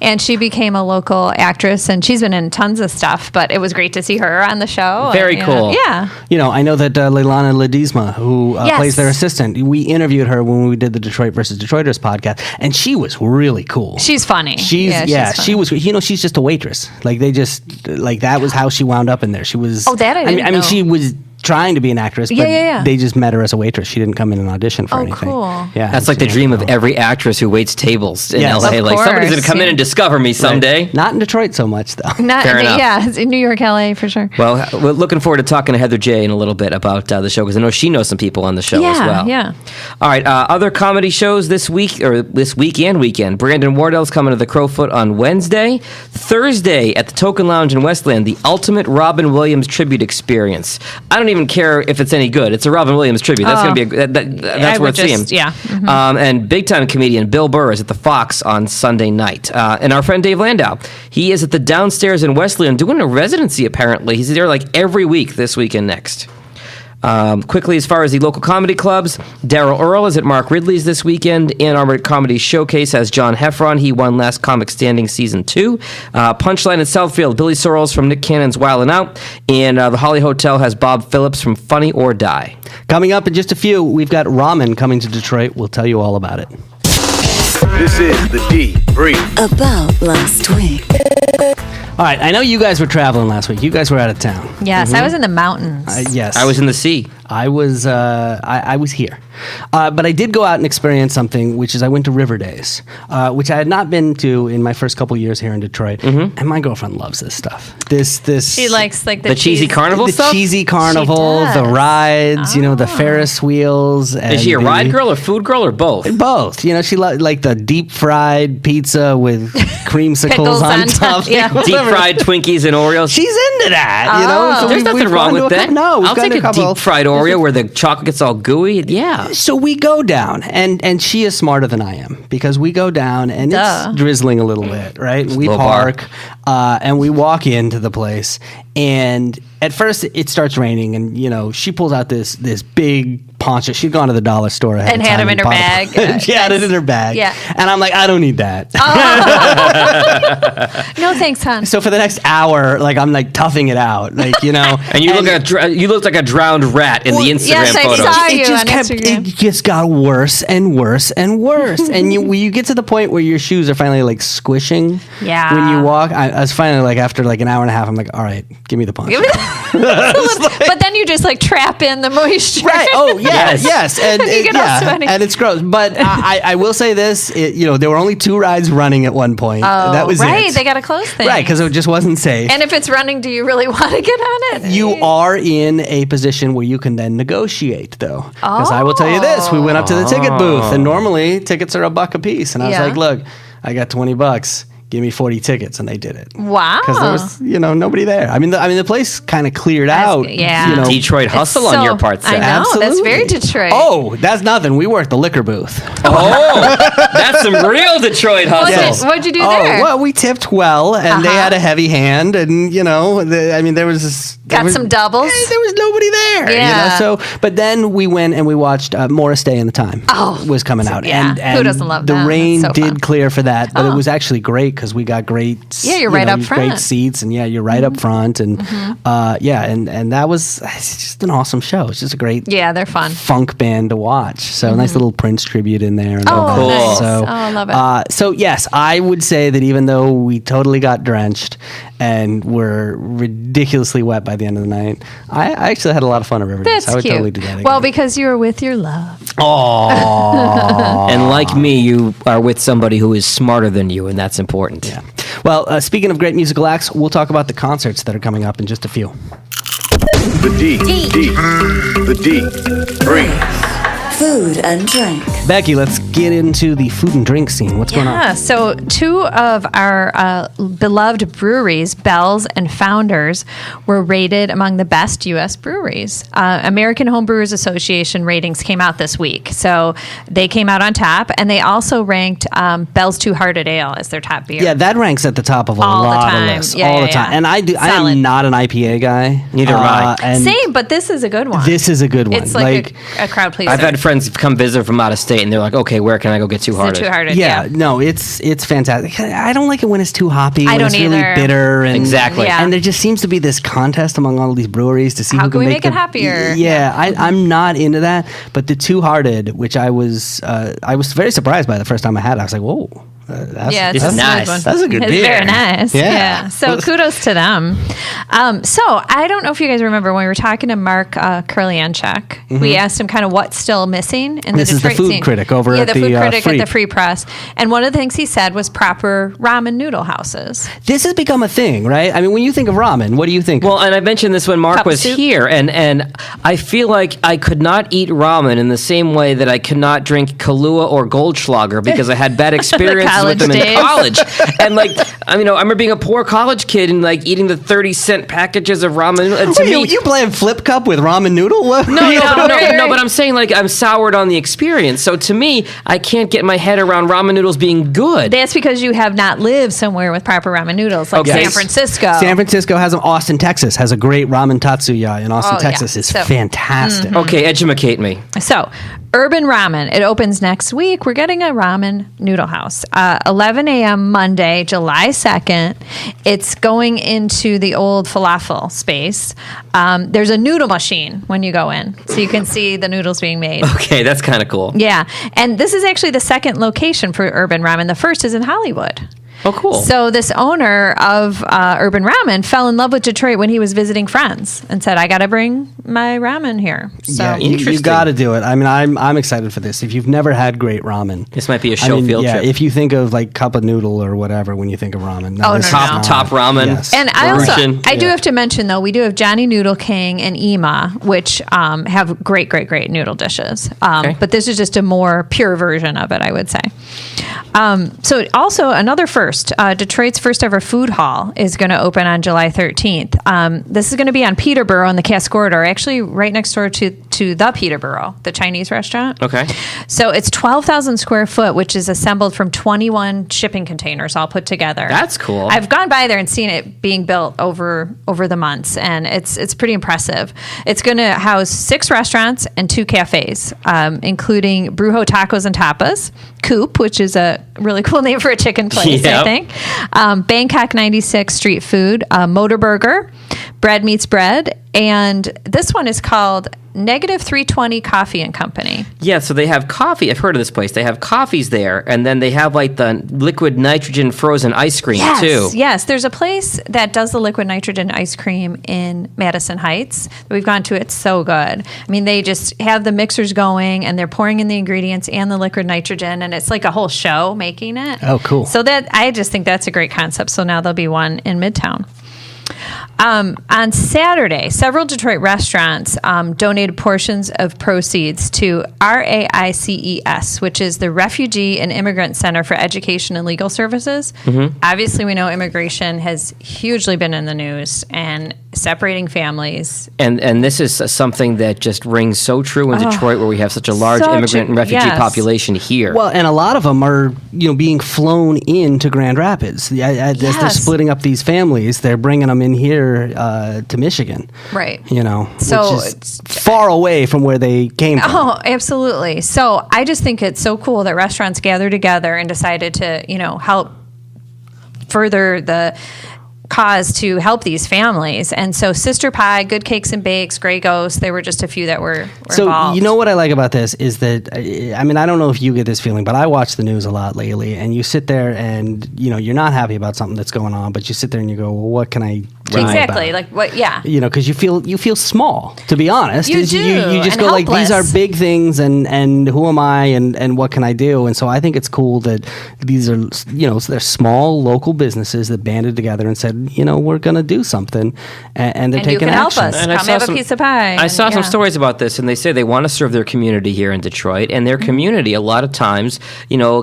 and she became a local actress, and she's been in tons of stuff. But it was great to see her on the show. Very and, cool. Yeah. You know, I know that Leilani Ledesma, who Yes. plays their assistant, we interviewed her when we did the Detroit versus Detroiters podcast, and she was really cool. She's funny. She's funny. she was. You know, she's just a waitress. Like they just like that was how she wound up in there. She was. Oh, that I didn't mean, know. she was trying to be an actress, but Yeah. they just met her as a waitress. She didn't come in and audition for Oh, anything. cool. Yeah, That's like the dream of every actress who waits tables in Yes. LA. Of Like somebody's going course, to come in yeah. and discover me someday. Not in Detroit so much though. Not, Fair enough. Yeah, it's in New York, LA for sure. Well, we're looking forward to talking to Heather J in a little bit about the show because I know she knows some people on the show as well. Yeah. All right, other comedy shows this week or this weekend. Brandon Wardell's coming to the Crowfoot on Wednesday. Thursday at the Token Lounge in Westland, the Ultimate Robin Williams Tribute Experience. I don't even care if it's any good. It's a Robin Williams tribute. That's going to be that's I worth would seeing. just- yeah. Mhm. And big time comedian Bill Burr is at the Fox on Sunday night. And our friend Dave Landau, he is at the Downstairs in Westland doing a residency apparently. He's there like every week this week and next. Quickly, as far as the local comedy clubs, Daryl Earl is at Mark Ridley's this weekend. Ann Arbor Comedy Showcase has John Heffron. He won Last Comic Standing Season 2. Punchline in Southfield, Billy Sorrells from Nick Cannon's Wildin' Out. And the Holly Hotel has Bob Phillips from Funny or Die. Coming up in just a few, we've got ramen coming to Detroit. We'll tell you all about it. This is the Debrief. About last week. All right, I know you guys were traveling last week. You guys were out of town. Yes, I was in the mountains. Yes, I was in the sea. I was here, but I did go out and experience something, which is I went to River Days, which I had not been to in my first couple years here in Detroit, and my girlfriend loves this stuff. This She likes like The cheesy carnival the stuff? cheesy carnival, She the does. rides, the Ferris wheels. Is she a ride girl or food girl or both? Both. She like the deep fried pizza with creamsicles Pickles on on top. top, yeah. Deep fried Twinkies and Oreos. She's into that, So There's nothing wrong with that. No, we've I'll gone take to a couple. deep fried Oreo where the chocolate gets all gooey. Yeah. So we go down, and she is smarter than I am because we go down and Duh. it's drizzling a little bit, right? And we Low bar. park, and we walk into the place, And at first it starts raining, and she pulls out this big poncho. She'd gone to the dollar store ahead and of had time him in her bought bag. She had it in her bag. Yeah. And I'm like, I don't need that. No thanks, hon. So for the next hour, I'm toughing it out, And you looked like a drowned rat in the Instagram yes, I photos. saw you It just on Instagram. It just got worse and worse and worse. And you get to the point where your shoes are finally squishing. Yeah. When you walk, I was finally after an hour and a half, I'm like, all right, give me the punch. But then you just trap in the moisture. Right. Oh, yes. And You get all sweaty. and it's gross. But I will say this: there were only 2 rides running at one point. That was right. it. They got to close things. Right, because it just wasn't safe. And if it's running, do you really want to get on it? You are in a position where you can then negotiate, though. Because I will tell you this: we went up to the ticket booth, and normally tickets are $1 a piece, and I was Yeah. like, "Look, I got $20. Give me 40 tickets," and they did it. Wow. Because there was, nobody there. I mean, the place kind of cleared out. Yeah. Detroit hustle on your part, Seth. I know. Absolutely. That's very Detroit. Oh, that's nothing. We worked the liquor booth. Oh, that's some real Detroit hustle. What'd you do Oh, there? well, we tipped well, and they had a heavy hand, and there was Got some doubles? There was nobody there. Yeah. But then we went and we watched Morris Day and the Time. Was coming out, yeah. and Who doesn't love the that? rain That's so did fun. clear for that, but it was actually great because we got great. Yeah, you're right up front. Great seats, and you're right up front, and and that was it's just an awesome show. It's just a great Yeah, they're fun. funk band to watch. So nice little Prince tribute in there. And Oh, all that. cool. nice. So, I love it. So yes, I would say that even though we totally got drenched and were ridiculously wet by the end of the night, I actually had a lot of fun at Riverdale. That's I would cute. totally do that again. Well, because you were with your love. And like me, you are with somebody who is smarter than you, and that's important. Yeah. Well, speaking of great musical acts, we'll talk about the concerts that are coming up in just a few. The D. Brief. Food and drink. Becky, let's get into the food and drink scene. What's going on? Yeah, so 2 of our beloved breweries, Bell's and Founders, were rated among the best U.S. breweries. American Home Brewers Association ratings came out this week. So they came out on top, and they also ranked Bell's Two Hearted Ale as their top beer. Yeah, that ranks at the top of a All the lot time. of lists. Yeah, all yeah, the time. yeah. And I Solid. am not an IPA guy. Neither am I. And Same, but this is a good one. this is a good one. It's like a crowd pleaser. I've had friends come visit from out of state, and they're like, "Okay, where can I go get Two Hearted?" Two Hearted. Yeah, no, it's fantastic. I don't like it when it's too hoppy. I when don't it's really either. bitter. And, Exactly. Yeah. And there just seems to be this contest among all of these breweries to see How who can can we make it the- happier? Yeah, I'm not into that. But the Two Hearted, which I was very surprised by the first time I had it. I was like, whoa. Yeah, It's a smooth nice. one. That's a good It's beer. very nice. Yeah. Yeah. So kudos to them. So I don't know if you guys remember when we were talking to Mark Kurlianchuk, we asked him kind of what's still missing in This the is the Detroit food scene. critic over at the the, food critic Free. at the Free Press. And one of the things he said was proper ramen noodle houses. This has become a thing, right? I mean, when you think of ramen, what do you think? Well, and I mentioned this when Mark Cup was soup. here, and I feel like I could not eat ramen in the same way that I could not drink Kahlua or Goldschlager because I had bad experiences with college them in days. college. And I remember being a poor college kid and eating the 30-cent packages of ramen. And to me, you playing flip cup with ramen noodle? What? No, but I'm saying I'm soured on the experience. So to me, I can't get my head around ramen noodles being good. That's because you have not lived somewhere with proper ramen noodles, like Okay. San Francisco. San Francisco has them. Austin, Texas has a great ramen tatsuya in Austin, Oh, yeah. Texas. It's So- fantastic. Okay, educate me. So, Urban Ramen. It opens next week. We're getting a ramen noodle house. 11 a.m. Monday, July 2nd. It's going into the old falafel space. There's a noodle machine when you go in, so you can see the noodles being made. Okay, that's kind of cool. Yeah. And this is actually the second location for Urban Ramen. The first is in Hollywood. Oh, cool. So this owner of Urban Ramen fell in love with Detroit when he was visiting friends and said, I got to bring my ramen here. So Yeah, you Interesting. got to do it. I mean, I'm excited for this. If you've never had great ramen, This might be a show field yeah, trip. if you think of cup of noodle or whatever when you think of ramen, Oh, this no, is no. Top ramen. Yes. And I Version. do have to mention, though, we do have Johnny Noodle King and Ema, which have great, great, great noodle dishes. Okay. But this is just a more pure version of it, I would say. So also another first, Detroit's first ever food hall is going to open on July 13th. This is going to be on Peterborough in the Cass Corridor, actually right next door to to the Peterborough, the Chinese restaurant. Okay. So it's 12,000 square foot, which is assembled from 21 shipping containers all put together. That's cool. I've gone by there and seen it being built over the months, and it's pretty impressive. It's going to house 6 restaurants and 2 cafes, including Brujo Tacos and Tapas, Coop, which is a really cool name for a chicken place, I think, Bangkok 96 Street Food, Motor Burger, Bread Meets Bread, and this one is called Negative 320 Coffee and Company. Yeah, so they have coffee. I've heard of this place. They have coffees there, and then they have like the liquid nitrogen frozen ice cream too. Yes, there's a place that does the liquid nitrogen ice cream in Madison Heights. We've gone to. It's so good. I mean, they just have the mixers going, and they're pouring in the ingredients and the liquid nitrogen, and it's like a whole show making it. Oh, cool. So that I just think that's a great concept. So now there'll be one in Midtown. On Saturday, several Detroit restaurants donated portions of proceeds to RAICES, which is the Refugee and Immigrant Center for Education and Legal Services. Mm-hmm. Obviously, we know immigration has hugely been in the news and separating families. And this is something that just rings so true in Detroit, where we have such a large immigrant and refugee population here. Well, and a lot of them are being flown into Grand Rapids. As they're splitting up these families, they're bringing them in here to Michigan. Right. So which is far away from where they came from. Oh, absolutely. So I just think it's so cool that restaurants gathered together and decided to, help further the cause to help these families. And so Sister Pie, Good Cakes and Bakes, Grey Ghost, there were just a few that were involved. You know what I like about this is that, I mean, I don't know if you get this feeling, but I watch the news a lot lately, and you sit there and, you're not happy about something that's going on, but you sit there and you go, well, what can I do exactly about? Like what? Yeah. Because you feel small, to be honest. You do. You just and go helpless. like, these are big things, and who am I, and what can I do? And so I think it's cool that these are, they're small local businesses that banded together and said, we're going to do something, and they're and taking you can action. help us. And Come have a piece of pie. I saw some stories about this, and they say they want to serve their community here in Detroit, and their community a lot of times,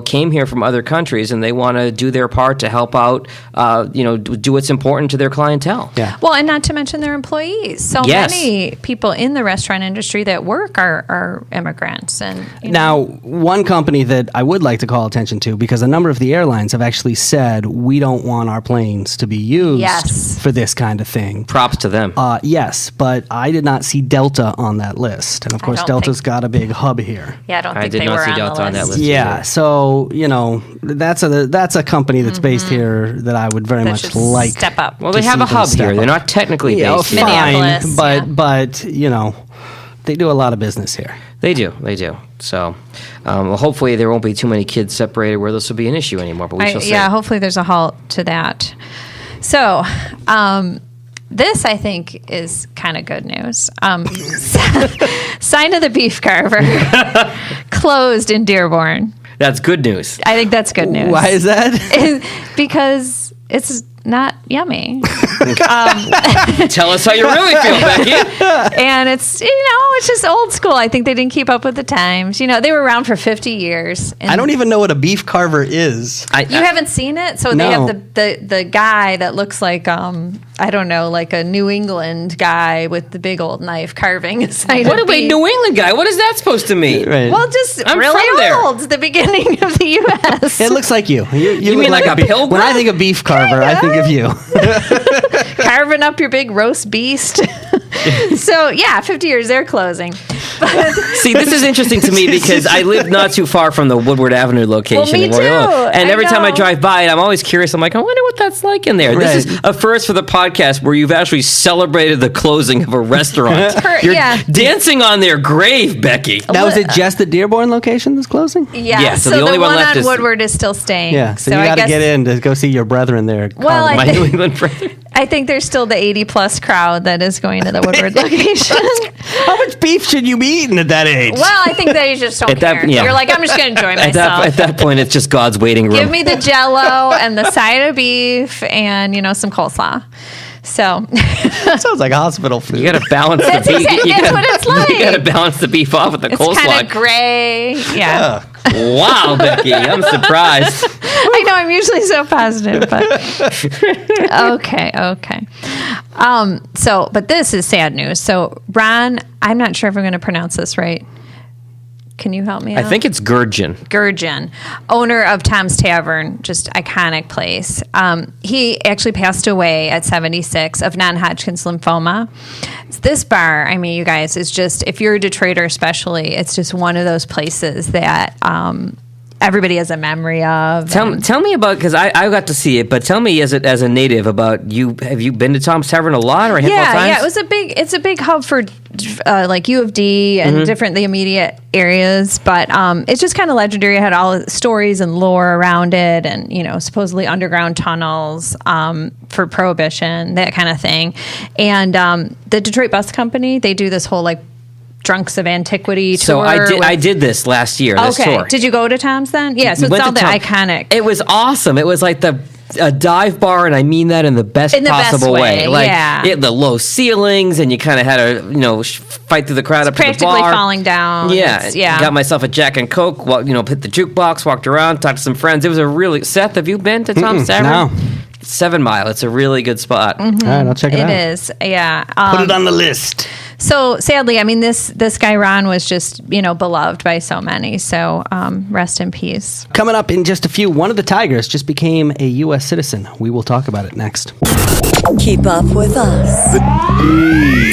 came here from other countries, and they want to do their part to help out, do what's important to their clientele. Yeah. Well, and not to mention their employees. So many people in the restaurant industry that work are immigrants. And Now, one company that I would like to call attention to, because a number of the airlines have actually said, we don't want our planes to be used for this kind of thing. Props to them. Yes, but I did not see Delta on that list. And of course, Delta's got a big hub here. Yeah, I don't think I did they not were see on Delta the on that list. list. Yeah, either. so, that's a company that's based here that I would very That much should like. step up. Well, they have a hub here. They're not technically based here. Minneapolis, fine, but they do a lot of business here. They do. So, hopefully there won't be too many kids separated where this will be an issue anymore, but we shall see. Yeah, hopefully there's a halt to that. So, this, I think, is kind of good news. Sign of the Beef Carver closed in Dearborn. That's good news. I think that's good news. Why is that? Because it's not yummy. Tell us how you really feel, Becky. And it's, it's just old school. I think they didn't keep up with the times. They were around for 50 years. And I don't even know what a beef carver is. you haven't seen it? So they have the guy that looks like, I don't know, like a New England guy with the big old knife carving a side What of a beef. New England guy. What is that supposed to mean? Right. Well, just I'm really from there. old. The beginning of the U.S. It looks like you. You You look mean like a pilgrim? When I think of beef carver, I think of you. Carving up your big roast beast. So, yeah, 50 years, they're closing. See, this is interesting to me because I live not too far from the Woodward Avenue location. Well, me in Royal too. Oak. And every time I know. drive by it, I'm always curious. I'm like, I wonder what that's like in there. This is a first for the podcast where you've actually celebrated the closing of a restaurant. You're dancing on their grave, Becky. Now, is it just the Dearborn location that's closing? Yeah, so so the only the one one left on is- Woodward is still staying. Yeah, so you I got to guess- get in to go see your brethren there. Well, Colin. My New England brother. I think there's still the 80-plus crowd that is going to the Woodward location. How much beef should you be eating at that age? Well, I think they just don't At that- care. yeah. You're like, I'm just going to enjoy myself. At that point, it's just God's waiting room. Give me the Jell-O and the side of beef and, some coleslaw. So Sounds like hospital food. You got to balance That's the beef. exactly- that's what it's like. You got to balance the beef off with the it's coleslaw. kind of gray. Yeah. Wow, Becky, I'm surprised. I know I'm usually so positive, but okay. But this is sad news. So Ron, I'm not sure if I'm going to pronounce this right. Can you help me out? I think it's Gurgen, owner of Tom's Tavern, just iconic place. He actually passed away at 76 of non-Hodgkin's lymphoma. This bar, I mean, you guys, is just, if you're a Detroiter especially, it's just one of those places that everybody has a memory of. Tell me about, because I got to see it, but tell me as a native about you. Have you been to Tom's Tavern a lot or a handful of times? Yeah, it's a big hub for like U of D and the immediate areas, but it's just kind of legendary. It had all the stories and lore around it, and supposedly underground tunnels for Prohibition, that kind of thing. And the Detroit Bus Company, they do this whole like Drunks of Antiquity tour. So I did this last year. This tour. Did you go to Tom's then? Yeah, so it's all the iconic. It was awesome. It was like a dive bar, and I mean that in the best possible way. Like the low ceilings, and you kind of had to fight through the crowd up to the bar. Practically falling down. Yeah. Got myself a Jack and Coke. Hit the jukebox, walked around, talked to some friends. It was a really. Seth, have you been to Tom's Tavern? No. 7 Mile. It's a really good spot. Mm-hmm. All right, I'll check it out. It is, yeah. Put it on the list. So sadly, I mean, this guy Ron was just beloved by so many. So rest in peace. Coming up in just a few, one of the Tigers just became a U.S. citizen. We will talk about it next. Keep up with us.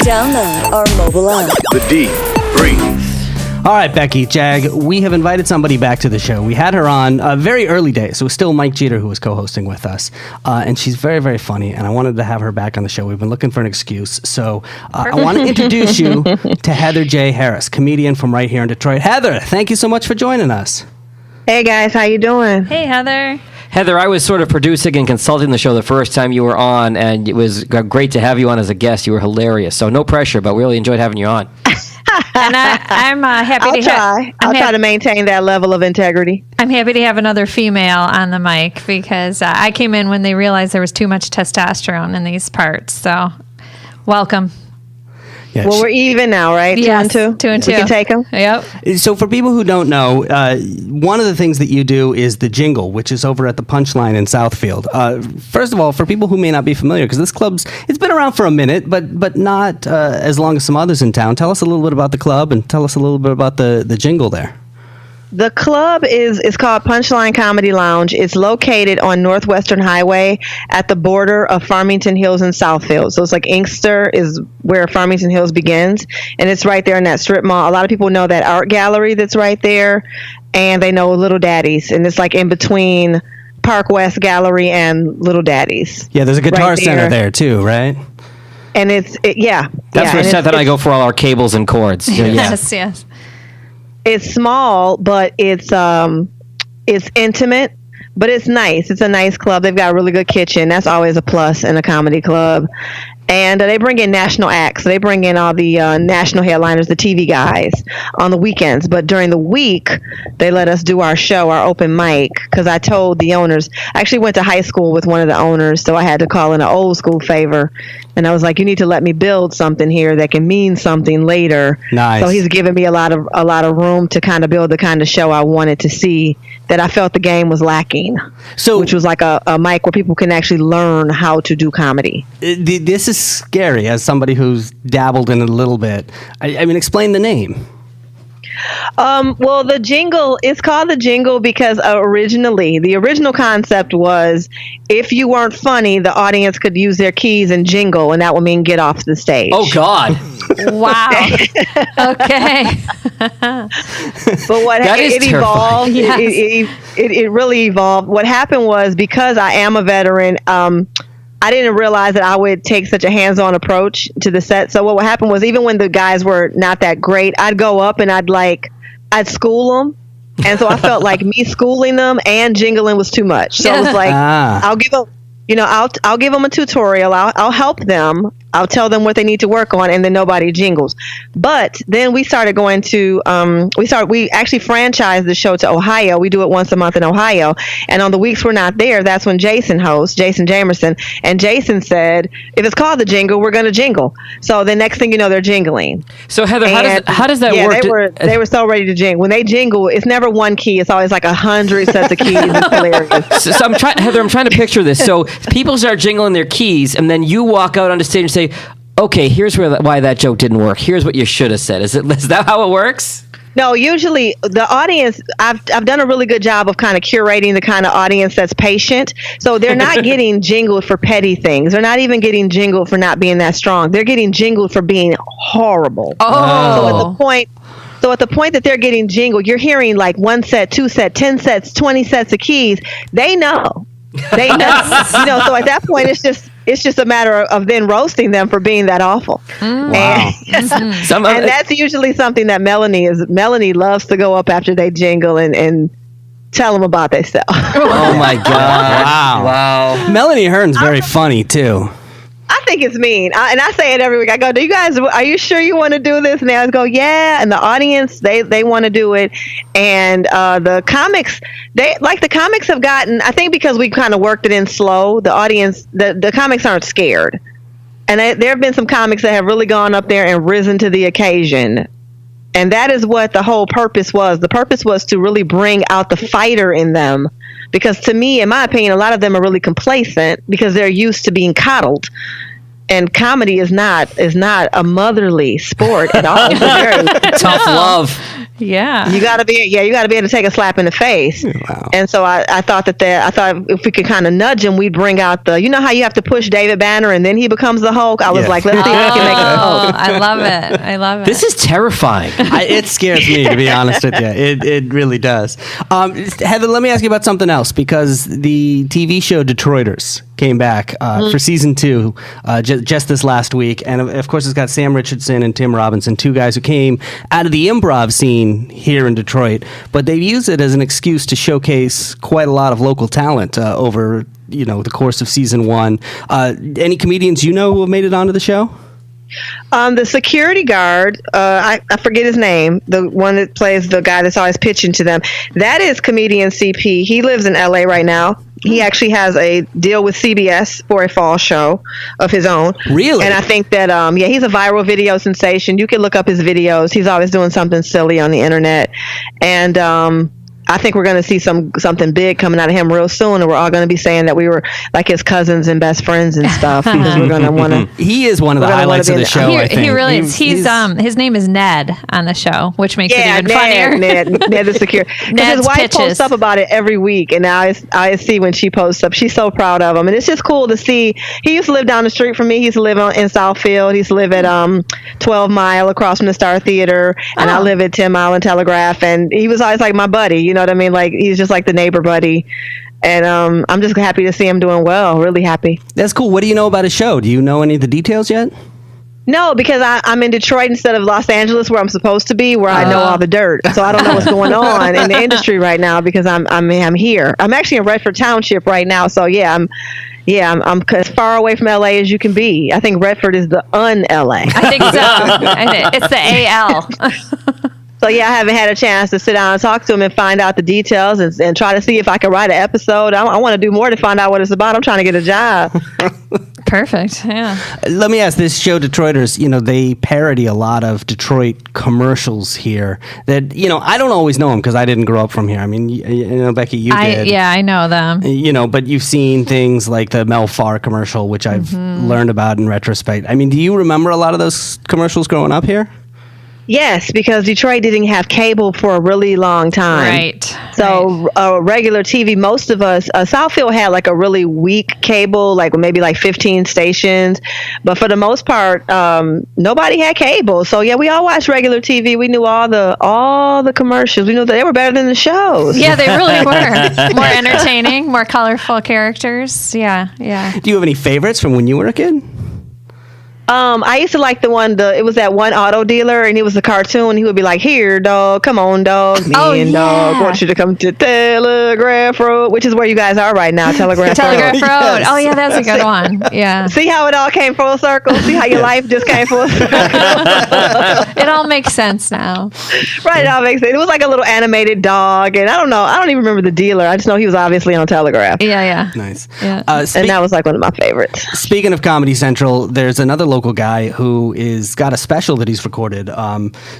Download our mobile app. The D3. All right, Becky, Jag, we have invited somebody back to the show. We had her on very early days. It was still Mike Jeter who was co-hosting with us. And she's very, very funny, and I wanted to have her back on the show. We've been looking for an excuse. So I want to introduce you to Heather J. Harris, comedian from right here in Detroit. Heather, thank you so much for joining us. Hey, guys. How you doing? Hey, Heather. Heather, I was sort of producing and consulting the show the first time you were on, and it was great to have you on as a guest. You were hilarious. So no pressure, but we really enjoyed having you on. And I'm happy I'll try. I'll try to maintain that level of integrity. I'm happy to have another female on the mic because I came in when they realized there was too much testosterone in these parts. So, welcome. Yeah, well, we're even now, right? Yes, 2 and 2. 2 and 2. We can take them. Yep. So for people who don't know, one of the things that you do is the jingle, which is over at the Punchline in Southfield. First of all, for people who may not be familiar, because this club's, it's been around for a minute, but not as long as some others in town. Tell us a little bit about the club and tell us a little bit about the jingle there. The club is called Punchline Comedy Lounge. It's located on Northwestern Highway at the border of Farmington Hills and Southfield. So it's like Inkster is where Farmington Hills begins, and it's right there in that strip mall. A lot of people know that art gallery that's right there, and they know Little Daddy's, and it's like in between Park West Gallery and Little Daddy's. Yeah, there's a guitar right center there too, right? And That's where Seth and I go for all our cables and cords. Yes. It's small, but it's intimate, but it's nice. It's a nice club. They've got a really good kitchen. That's always a plus in a comedy club. And they bring in national acts. They bring in all the national headliners, the TV guys, on the weekends. But during the week, they let us do our show, our open mic, because I told the owners. I actually went to high school with one of the owners, so I had to call in an old school favor. And I was like, you need to let me build something here that can mean something later. Nice. So he's given me a lot of room to kind of build the kind of show I wanted to see that I felt the game was lacking. So, which was like a mic where people can actually learn how to do comedy. This is scary as somebody who's dabbled in it a little bit. I mean, explain the name. Well, the jingle is called the jingle because originally the original concept was if you weren't funny, the audience could use their keys and jingle, and that would mean get off the stage. Oh, God. Wow. Okay. But what it evolved, Yes. it really evolved. What happened was because I am a veteran, I didn't realize that I would take such a hands-on approach to the set. So what would happen was even when the guys were not that great, I'd go up and I'd school them. And so I felt like me schooling them and jingling was too much. So I was like, I'll give them, I'll give them a tutorial. I'll help them, I'll tell them what they need to work on, and then nobody jingles. But then we started going to we actually franchised the show to Ohio. We do it once a month in Ohio, and on the weeks we're not there, that's when Jason hosts, Jason Jamerson, and Jason said, if it's called the jingle, we're going to jingle. So the next thing you know, they're jingling. So Heather, how does that work? They were so ready to jingle. When they jingle, it's never one key. It's always like 100 sets of keys. It's hilarious. So I'm trying to picture this. So people start jingling their keys, and then you walk out on the stage and say, okay, here's why that joke didn't work. Here's what you should have said. Is that how it works? No, usually the audience, I've done a really good job of kind of curating the kind of audience that's patient. So they're not getting jingled for petty things. They're not even getting jingled for not being that strong. They're getting jingled for being horrible. Oh. So at the point that they're getting jingled, you're hearing like 1 set, 2 set, 10 sets, 20 sets of keys. They know. They know. So at that point, it's just a matter of then roasting them for being that awful. Wow. And that's usually something that Melanie loves to go up after they jingle and tell them about themselves. Oh my God. Wow. Melanie Hearn's very funny too. I think it's mean. And I say it every week. I go, are you sure you want to do this? And they always go, yeah. And the audience, they want to do it. And the comics, the comics have gotten, I think because we kind of worked it in slow, the audience, the comics aren't scared. And there have been some comics that have really gone up there and risen to the occasion. And that is what the whole purpose was. The purpose was to really bring out the fighter in them. Because to me, in my opinion, a lot of them are really complacent because they're used to being coddled. And comedy is not a motherly sport at all. It's a very tough love. Yeah. You gotta be able to take a slap in the face. Wow. And so I thought if we could kind of nudge him, we'd bring out how you have to push David Banner and then he becomes the Hulk. I was like, let's see if we can make a Hulk. I love it. This is terrifying. It scares me, to be honest with you. It really does. Heather, let me ask you about something else, because the TV show Detroiters came back for season 2 just this last week, and of course it's got Sam Richardson and Tim Robinson, 2 guys who came out of the improv scene here in Detroit, but they use it as an excuse to showcase quite a lot of local talent over the course of season 1. Any comedians who have made it onto the show? The security guard, I forget his name, the one that plays the guy that's always pitching to them, that is comedian CP. He lives in LA right now. He actually has a deal with CBS for a fall show of his own. Really? And I think that, he's a viral video sensation. You can look up his videos. He's always doing something silly on the internet. And I think we're going to see something big coming out of him real soon, and we're all going to be saying that we were like his cousins and best friends and stuff, because we're going to want to. He is one of the highlights of the show. I think he really is. He's his name is Ned on the show, which makes it even funnier. Ned the security. Because his wife posts up about it every week, and I see when she posts up. She's so proud of him, and it's just cool to see. He used to live down the street from me. He used to live in Southfield. He used to live at 12 Mile across from the Star Theater, and I live at 10 Mile and Telegraph. And he was always like my buddy. You know what I mean? Like, he's just like the neighbor buddy. And I'm just happy to see him doing well. Really happy. That's cool. What do you know about his show? Do you know any of the details yet? No, because I'm in Detroit instead of Los Angeles, where I'm supposed to be, where I know all the dirt. So I don't know what's going on in the industry right now, because I'm here. I'm actually in Redford Township right now. So I'm as far away from LA as you can be. I think Redford is the un-LA. I think so. It's the AL. So I haven't had a chance to sit down and talk to him and find out the details and try to see if I can write an episode. I want to do more to find out what it's about. I'm trying to get a job. Perfect. Yeah. Let me ask, this show Detroiters, they parody a lot of Detroit commercials here that, I don't always know them because I didn't grow up from here. I mean, Becky, you did. Yeah, I know them. But you've seen things like the Mel Farr commercial, which I've learned about in retrospect. I mean, do you remember a lot of those commercials growing up here? Yes, because Detroit didn't have cable for a really long time. Right. So regular TV, most of us, Southfield had like a really weak cable, like maybe like 15 stations. But for the most part, nobody had cable. So we all watched regular TV. We knew all the commercials. We knew that they were better than the shows. Yeah, they really were. More entertaining, more colorful characters. Yeah. Do you have any favorites from when you were a kid? I used to like it was that one auto dealer, and he was a cartoon. He would be like, "Here, dog, come on, dog, dog, want you to come to Telegraph Road," which is where you guys are right now, Telegraph Road. Road. Yes. Oh yeah, that's a good one. Yeah. See how it all came full circle? See how your life just came full circle? It all makes sense now. Right, it all makes sense. It was like a little animated dog, and I don't know. I don't even remember the dealer. I just know he was obviously on Telegraph. Yeah. Nice. Yeah. And that was like one of my favorites. Speaking of Comedy Central, there's another local guy who is got a special that he's recorded.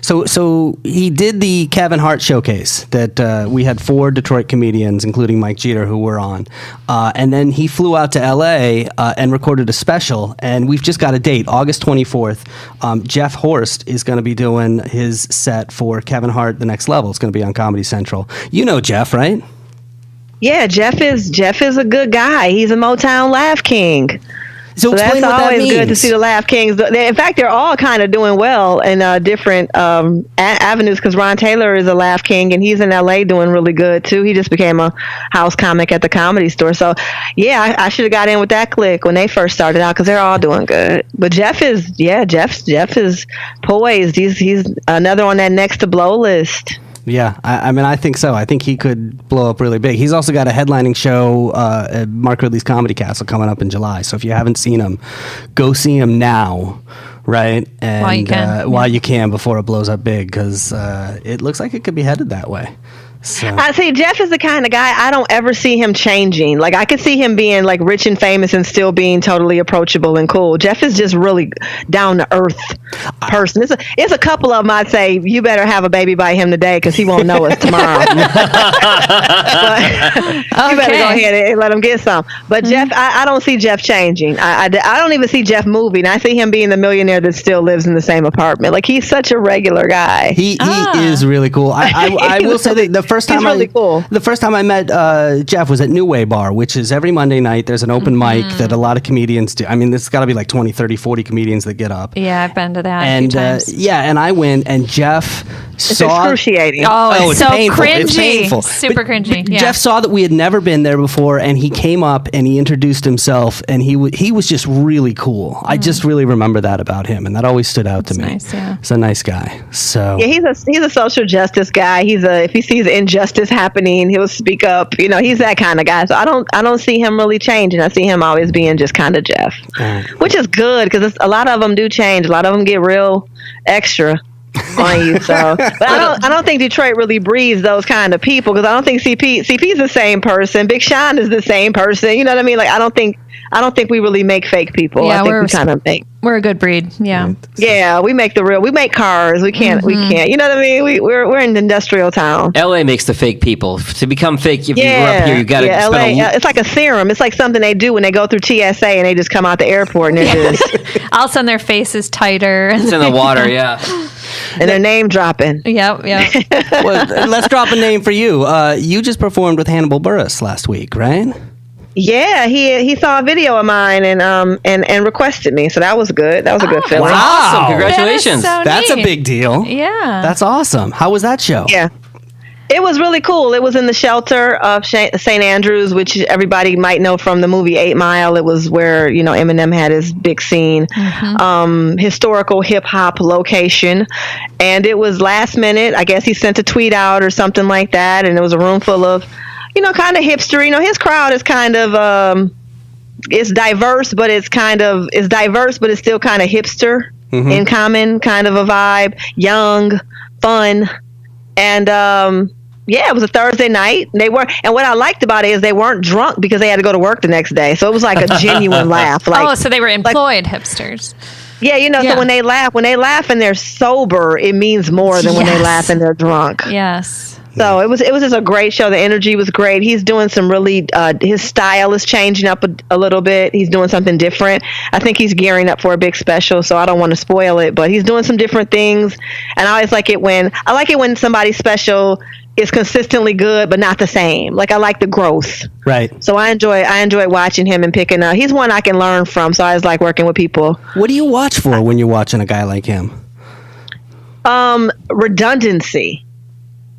So he did the Kevin Hart showcase that we had 4 Detroit comedians, including Mike Jeter, who were on. And then he flew out to L.A. And recorded a special. And we've just got a date, August 24th. Jeff Horst is going to be doing his set for Kevin Hart, The Next Level. It's going to be on Comedy Central. You know Jeff, right? Yeah, Jeff is a good guy. He's a Motown Laugh King. So explain what that means. It's always good to see the Laugh Kings. In fact, they're all kind of doing well in different avenues, because Ron Taylor is a Laugh King, and he's in L.A. doing really good, too. He just became a house comic at the Comedy Store. So, yeah, I should have got in with that clique when they first started out, because they're all doing good. But Jeff is poised. He's another on that next to blow list. Yeah, I mean, I think so. I think he could blow up really big. He's also got a headlining show at Mark Ridley's Comedy Castle coming up in July. So if you haven't seen him, go see him now, right? And while you can, before it blows up big, because it looks like it could be headed that way. So. I see Jeff is the kind of guy I don't ever see him changing. Like, I could see him being like rich and famous and still being totally approachable and cool. Jeff is just really down to earth person. It's a couple of them I'd say you better have a baby by him today, because he won't know us tomorrow. But you better go ahead and let him get some. But Jeff, I don't see Jeff changing. I don't even see Jeff moving. I see him being the millionaire that still lives in the same apartment. Like, he's such a regular guy. He is really cool. I will say that the first time I met Jeff was at New Way Bar, which is every Monday night. There's an open mic that a lot of comedians do. I mean, there's got to be like 20, 30, 40 comedians that get up. Yeah, I've been to that a few times. And I went, and Jeff saw... excruciating. Oh, it's so painful. Cringy. It's painful. Super cringy. But Jeff saw that we had never been there before, and he came up and he introduced himself, and he was just really cool. I just really remember that about him, and that always stood out to me. Nice, yeah. He's a nice guy. So yeah, he's a social justice guy. If he sees injustice happening, he'll speak up. You know, he's that kind of guy. So I don't see him really changing. I see him always being just kind of Jeff, which is good, because a lot of them do change. A lot of them get real extra on you. So, but I don't think Detroit really breeds those kind of people, because I don't think CP's the same person. Big Sean is the same person. You know what I mean? Like, I don't think we really make fake people. Yeah, I think we kind of make. We're a good breed. Yeah. Yeah, we make we make cars. We can't. You know what I mean? We're in industrial town. LA makes the fake people. To become fake, if you grew up here, you got to LA. It's like a serum. It's like something they do when they go through TSA and they just come out the airport and they're just all of a sudden their face is tighter. It's in the water, yeah. And their name dropping. Yep. Well, let's drop a name for you. You just performed with Hannibal Buress last week, right? Yeah, he saw a video of mine and requested me, so that was good. That was a good feeling. Awesome! Congratulations. That's a big deal. Yeah, that's awesome. How was that show? Yeah, it was really cool. It was in the shelter of St. Andrews, which everybody might know from the movie 8 Mile. It was where Eminem had his big scene, historical hip hop location, and it was last minute. I guess he sent a tweet out or something like that, and it was a room full of kind of hipster. His crowd is kind of it's diverse, but it's still kind of hipster in common kind of a vibe, young, fun, and it was a Thursday night. And what I liked about it is they weren't drunk because they had to go to work the next day, so it was like a genuine laugh. Like, so they were employed hipsters. Yeah, so when they laugh and they're sober, it means more than when they laugh and they're drunk. Yes. So it was just a great show. The energy was great. He's doing some really, his style is changing up a little bit. He's doing something different. I think he's gearing up for a big special, so I don't want to spoil it, but he's doing some different things. And I always like it when somebody's special is consistently good, but not the same. Like, I like the growth. Right. So I enjoy watching him and picking up. He's one I can learn from, so I just like working with people. What do you watch for when you're watching a guy like him? Redundancy.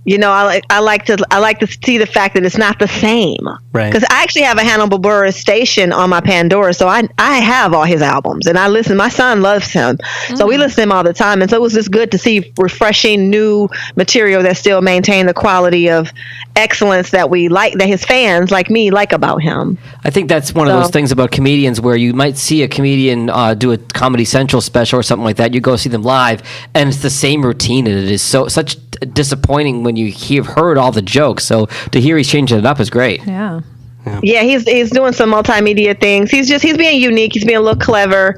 I like to see the fact that it's not the same. Right. Because I actually have a Hannibal Buress station on my Pandora, so I have all his albums, and I listen. My son loves him, so we listen to him all the time. And so it was just good to see refreshing new material that still maintain the quality of excellence that we like, that his fans like me like about him. I think that's one of those things about comedians where you might see a comedian do a Comedy Central special or something like that. You go see them live, and it's the same routine, and it is such disappointing when you heard all the jokes. So to hear he's changing it up is great. Yeah. Yeah, he's doing some multimedia things. He's being unique. He's being a little clever.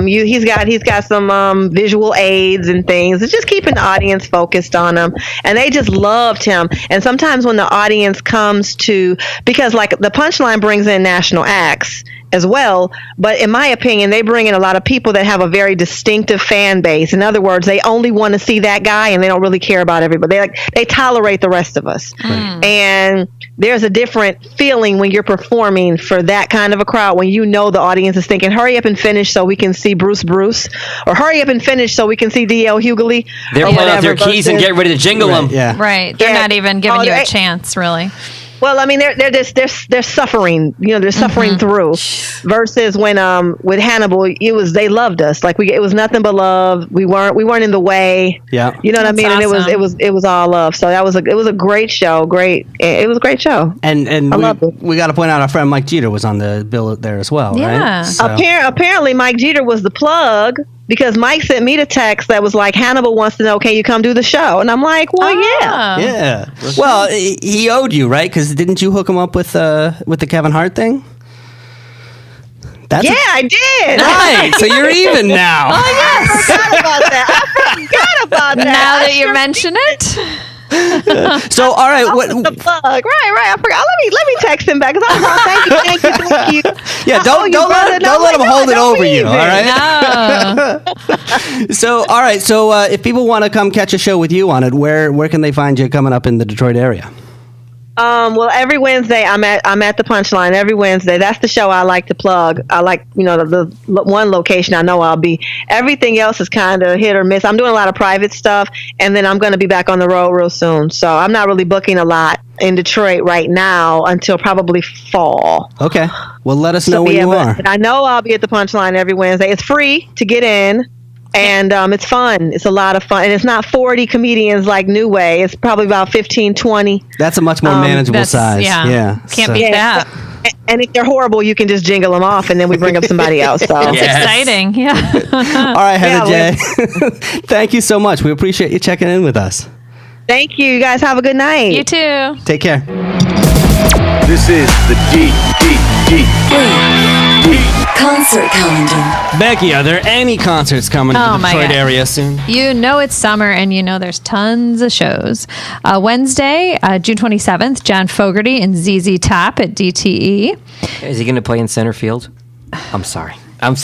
He's got some visual aids and things. It's just keeping the audience focused on him, and they just loved him. And sometimes when the audience comes to, because like the Punchline brings in national acts as well, but in my opinion, they bring in a lot of people that have a very distinctive fan base. In other words, they only want to see that guy, and they don't really care about everybody. They tolerate the rest of us. And there's a different feeling when you're performing for that kind of a crowd, when you know the audience is thinking, hurry up and finish so we can see Bruce, or hurry up and finish so we can see D.L. Hughley. They're pulling out their keys and getting ready to jingle them. Yeah. Right. They're not even giving you a chance, really. Well, I mean, they're suffering. They're suffering through. Versus when with Hannibal, they loved us. Like it was nothing but love. We weren't in the way. Yeah. You know what I mean? Awesome. And it was all love. So it was a great show. It was a great show. And I loved it. we got to point out our friend Mike Jeter was on the bill there as well, Yeah. right? So- Apparently, Mike Jeter was the plug, because Mike sent me the text that was like, Hannibal wants to know, can you come do the show? And I'm like, well, yeah. Yeah. Well, he owed you, right? Because didn't you hook him up with the Kevin Hart thing? I did. Right. So you're even now. I forgot about that. Now that you mention it. So, all right. The plug. Right. I forgot. Let me text him back. Thank you. Yeah, don't let him hold it over you. All right. No. So, all right. So, if people want to come catch a show with you on it, where can they find you coming up in the Detroit area? Well, every Wednesday I'm at the Punchline every Wednesday. That's the show I like to plug. I like, the one location I know I'll be. Everything else is kind of hit or miss. I'm doing a lot of private stuff, and then I'm going to be back on the road real soon. So I'm not really booking a lot in Detroit right now until probably fall. Okay. Well, let us know when you are. But I know I'll be at the Punchline every Wednesday. It's free to get in. And it's fun. It's a lot of fun. And it's not 40 comedians like New Way. It's probably about 15, 20. That's a much more manageable size. Yeah. Can't beat that. And if they're horrible, you can just jingle them off, and then we bring up somebody else. So It's exciting. Yeah. All right, Heather J. Thank you so much. We appreciate you checking in with us. Thank you. You guys have a good night. You too. Take care. This is the D. Concert calendar. Becky, are there any concerts coming to the my Detroit God. area soon? You know it's summer, and you know there's tons of shows. Wednesday, June 27th, John Fogerty and ZZ Top at DTE. Is he going to play in center field? I'm sorry. I'll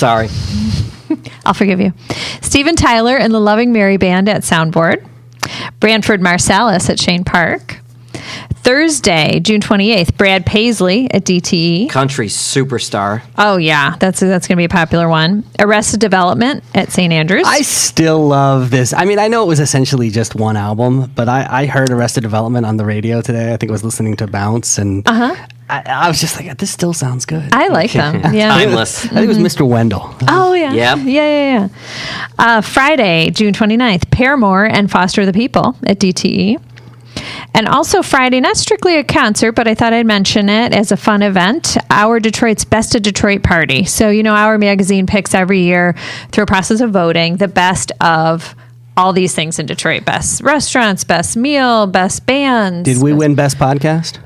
forgive you. Steven Tyler and the Loving Mary Band at Soundboard. Branford Marsalis at Shane Park. Thursday, June 28th, Brad Paisley at DTE. Country superstar. Oh, yeah. That's going to be a popular one. Arrested Development at St. Andrews. I still love this. I mean, I know it was essentially just one album, but I heard Arrested Development on the radio today. I think I was listening to Bounce, and I was just like, this still sounds good. I like them. Yeah. Timeless. I think it was Mr. Wendell. Oh, yeah. Yep. Yeah. Friday, June 29th, Paramore and Foster the People at DTE. And also Friday, not strictly a concert, but I thought I'd mention it as a fun event, Our Detroit's Best of Detroit Party. So, Our magazine picks every year through a process of voting the best of all these things in Detroit. Best restaurants, best meal, best bands. Did we win Best Podcast?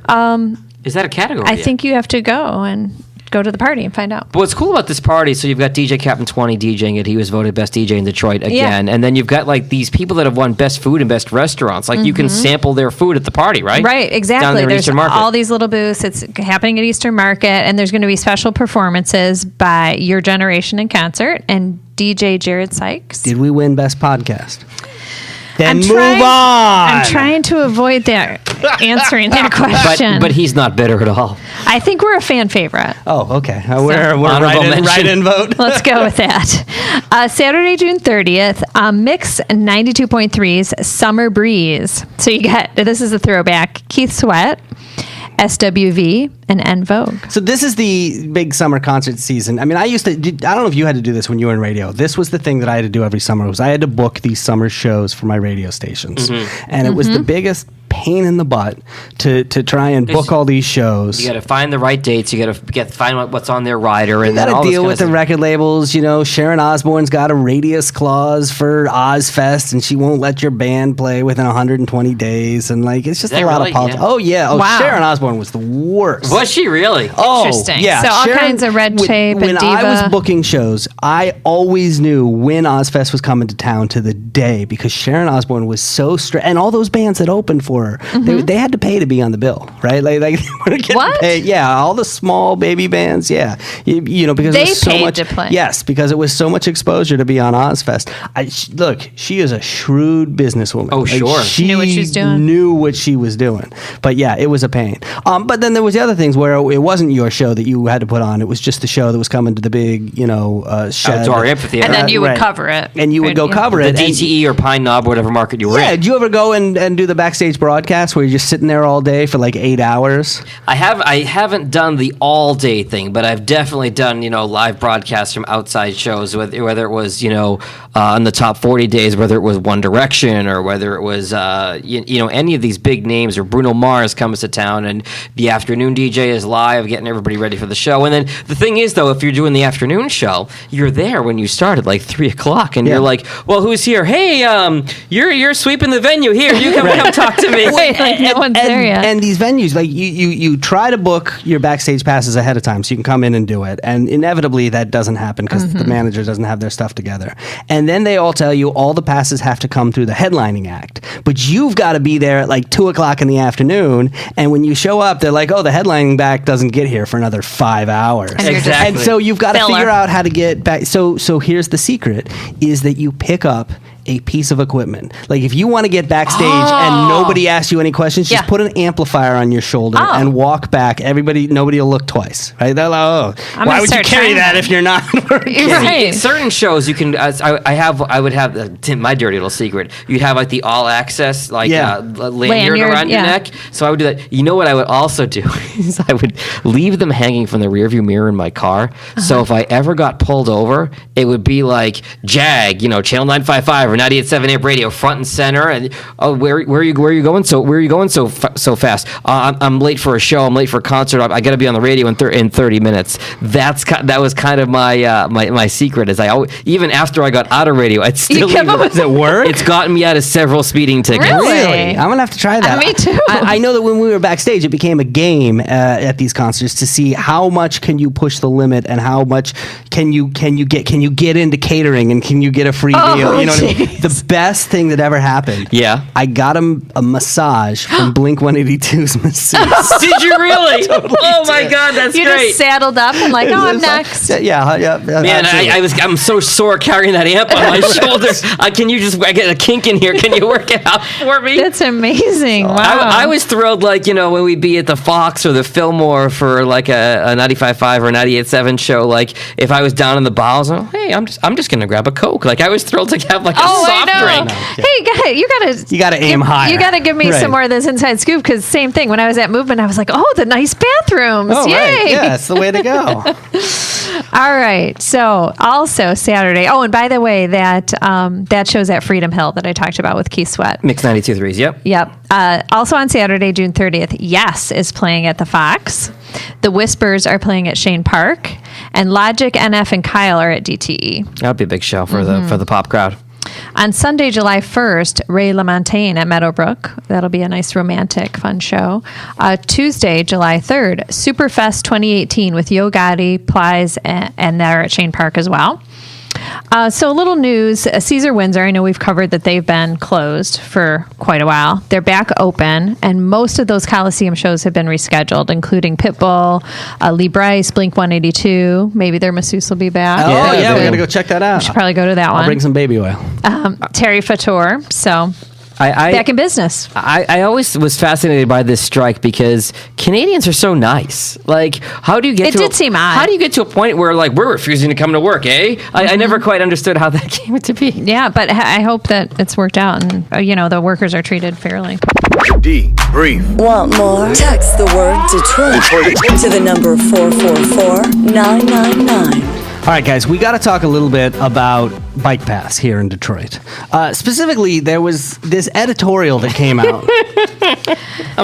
Is that a category? I think you have to go and go to the party and find out. But what's cool about this party, so you've got DJ Captain 20 DJing it. He was voted best DJ in Detroit again. And then you've got like these people that have won best food and best restaurants. Like you can sample their food at the party, right? Right, exactly. Down there in There's Eastern Market. all these little booths. It's happening at Eastern Market, and there's going to be special performances by Your Generation in concert and DJ Jared Sykes. Did we win Best Podcast? then move on. I'm trying to avoid answering that question. But he's not bitter at all. I think we're a fan favorite. Oh, okay. We're Honorable mention. write-in vote. Let's go with that. Saturday, June 30th, Mix 92.3's Summer Breeze. So you get, this is a throwback, Keith Sweat, SWV, and En Vogue. So this is the big summer concert season. I mean, I don't know if you had to do this when you were in radio. This was the thing that I had to do every summer, was I had to book these summer shows for my radio stations. And it was the biggest pain in the butt to try and book all these shows. You got to find the right dates. You got to find what's on their rider, and you got then all to this deal kind with of the stuff. record labels. You know, Sharon Osbourne's got a radius clause for Ozfest, and she won't let your band play within 120 days. And like, it's just a lot really? of politics. Yeah. Oh yeah. Oh, Wow. Sharon Osbourne was the worst. Was she really? Oh, Interesting. yeah. So all kinds of red tape and when diva. I was booking shows, I always knew when Ozfest was coming to town to the day, because Sharon Osbourne was so strict, and all those bands that opened for her, they had to pay to be on the bill, right? Like they were getting What? paid. Yeah, all the small baby bands. Yeah, you know, because They it was so paid much. to play. Yes, because it was so much exposure to be on Ozfest. Look, she is a shrewd businesswoman. Oh, sure. She Knew what she was doing. Knew what she was doing. But yeah, it was a pain. But then there was the other things where it wasn't your show that you had to put on. It was just the show that was coming to the big, shed. Outdoor amphitheater. And then you would Right. cover it. And you would go cover the it. and- DTE or Pine Knob, whatever market you were yeah, in. did you ever go and do the backstage broadcast where you're just sitting there all day for like 8 hours? I haven't done the all day thing, but I've definitely done live broadcasts from outside shows, whether it was on the top 40 days, whether it was One Direction or whether it was any of these big names, or Bruno Mars comes to town and the afternoon DJ is live, getting everybody ready for the show. And then the thing is, though, if you're doing the afternoon show, you're there when you start at like 3 o'clock, and you're like, well, who's here? Hey, you're sweeping the venue here. You come talk to me. Wait, like no one's there yet. And these venues, like you try to book your backstage passes ahead of time so you can come in and do it. And inevitably that doesn't happen because the manager doesn't have their stuff together. And then they all tell you all the passes have to come through the headlining act. But you've got to be there at like 2 o'clock in the afternoon. And when you show up, they're like, oh, the headlining act doesn't get here for another 5 hours. And you're just Exactly. And so you've got to Filler. figure out how to get back. So here's the secret, is that you pick up a piece of equipment. Like if you want to get backstage and nobody asks you any questions, just Yeah. put an amplifier on your shoulder and walk back. Nobody will look twice. Right? They're like, oh, I'm why gonna would you start carry trying that that. if you're not working? You're right. Certain shows you can. I would have my dirty little secret. You'd have like the all access lanyard Lanyard, around your yeah. neck. So I would do that. You know what I would also do is I would leave them hanging from the rearview mirror in my car. So if I ever got pulled over, it would be like Jag, channel 955 or 98.7 amp radio, front and center. And where are you going? So where are you going so fast? I'm late for a show. I'm late for a concert. I got to be on the radio in 30 minutes. That was kind of my my secret. Is I always, even after I got out of radio, I'd still leave them. Does it work? It's gotten me out of several speeding tickets. Really? I'm gonna have to try that. Me too. I know that when we were backstage, it became a game at these concerts to see how much can you push the limit and how much can you get into catering and can you get a free meal. You know what I mean? The best thing that ever happened. Yeah. I got him a massage from Blink 182's masseuse. Did you really? Oh my God, that's You great. just saddled up and like, oh, I'm next. Yeah. Man, I'm so sore carrying that amp on my shoulders. I get a kink in here. Can you work it out for me? That's amazing. Wow. I was thrilled, when we'd be at the Fox or the Fillmore for like a 95.5 or 98.7 show. Like if I was down in the bowels, hey, I'm just gonna grab a Coke. Like I was thrilled to have like a soft drink. Hey, guy, you gotta aim higher. You gotta give me Right. some more of this inside scoop, because same thing. When I was at Movement, I was like, oh, the nice bathrooms. Oh, Yay. right. Yeah, that's the way to go. All right. So also Saturday. Oh, and by the way, that show's at Freedom Hill that I talked about with Keith Sweat. Mix 92.3s, yep. Yep. Also on Saturday, June 30th, Yes is playing at the Fox. The Whispers are playing at Shane Park, and Logic, NF, and Kyle are at DTE. That'd be a big show for the pop crowd. On Sunday, July 1st, Ray LaMontagne at Meadowbrook. That'll be a nice romantic, fun show. Tuesday, July 3rd, Superfest 2018 with Yo Gotti, Plies, and they're at Shane Park as well. So a little news, Caesar Windsor, I know we've covered that they've been closed for quite a while. They're back open, and most of those Coliseum shows have been rescheduled, including Pitbull, Lee Brice, Blink-182. Maybe their masseuse will be back. Oh, Yeah, yeah, we good. got to go check that out. Should probably go to that I'll one. bring some baby oil. Terry Fator. So back in business. I always was fascinated by this strike because Canadians are so nice. Like, how do you get It did seem odd. How do you get to a point where, like, we're refusing to come to work, eh? I never quite understood how that came to be. Yeah, but I hope that it's worked out and, the workers are treated fairly. Brief. Want more? Text the word Detroit to the number 444-999. All right, guys, we got to talk a little bit about bike paths here in Detroit. Specifically, there was this editorial that came out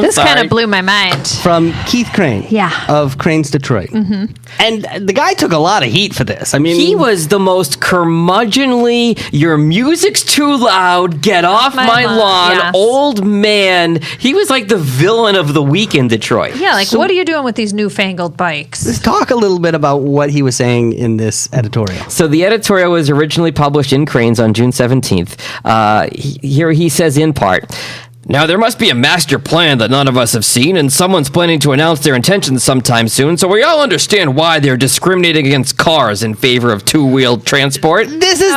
This kind of blew my mind. from Keith Crane of Crane's Detroit. Mm-hmm. And the guy took a lot of heat for this. I mean, He was the most curmudgeonly, your music's too loud, get off my lawn, yes. old man. He was like the villain of the week in Detroit. Yeah, like, what are you doing with these newfangled bikes? Let's talk a little bit about what he was saying in this editorial. So the editorial was originally published in Crane's on June 17th. Here he says in part, "Now, there must be a master plan that none of us have seen, and someone's planning to announce their intentions sometime soon, so we all understand why they're discriminating against cars in favor of two-wheeled transport." This is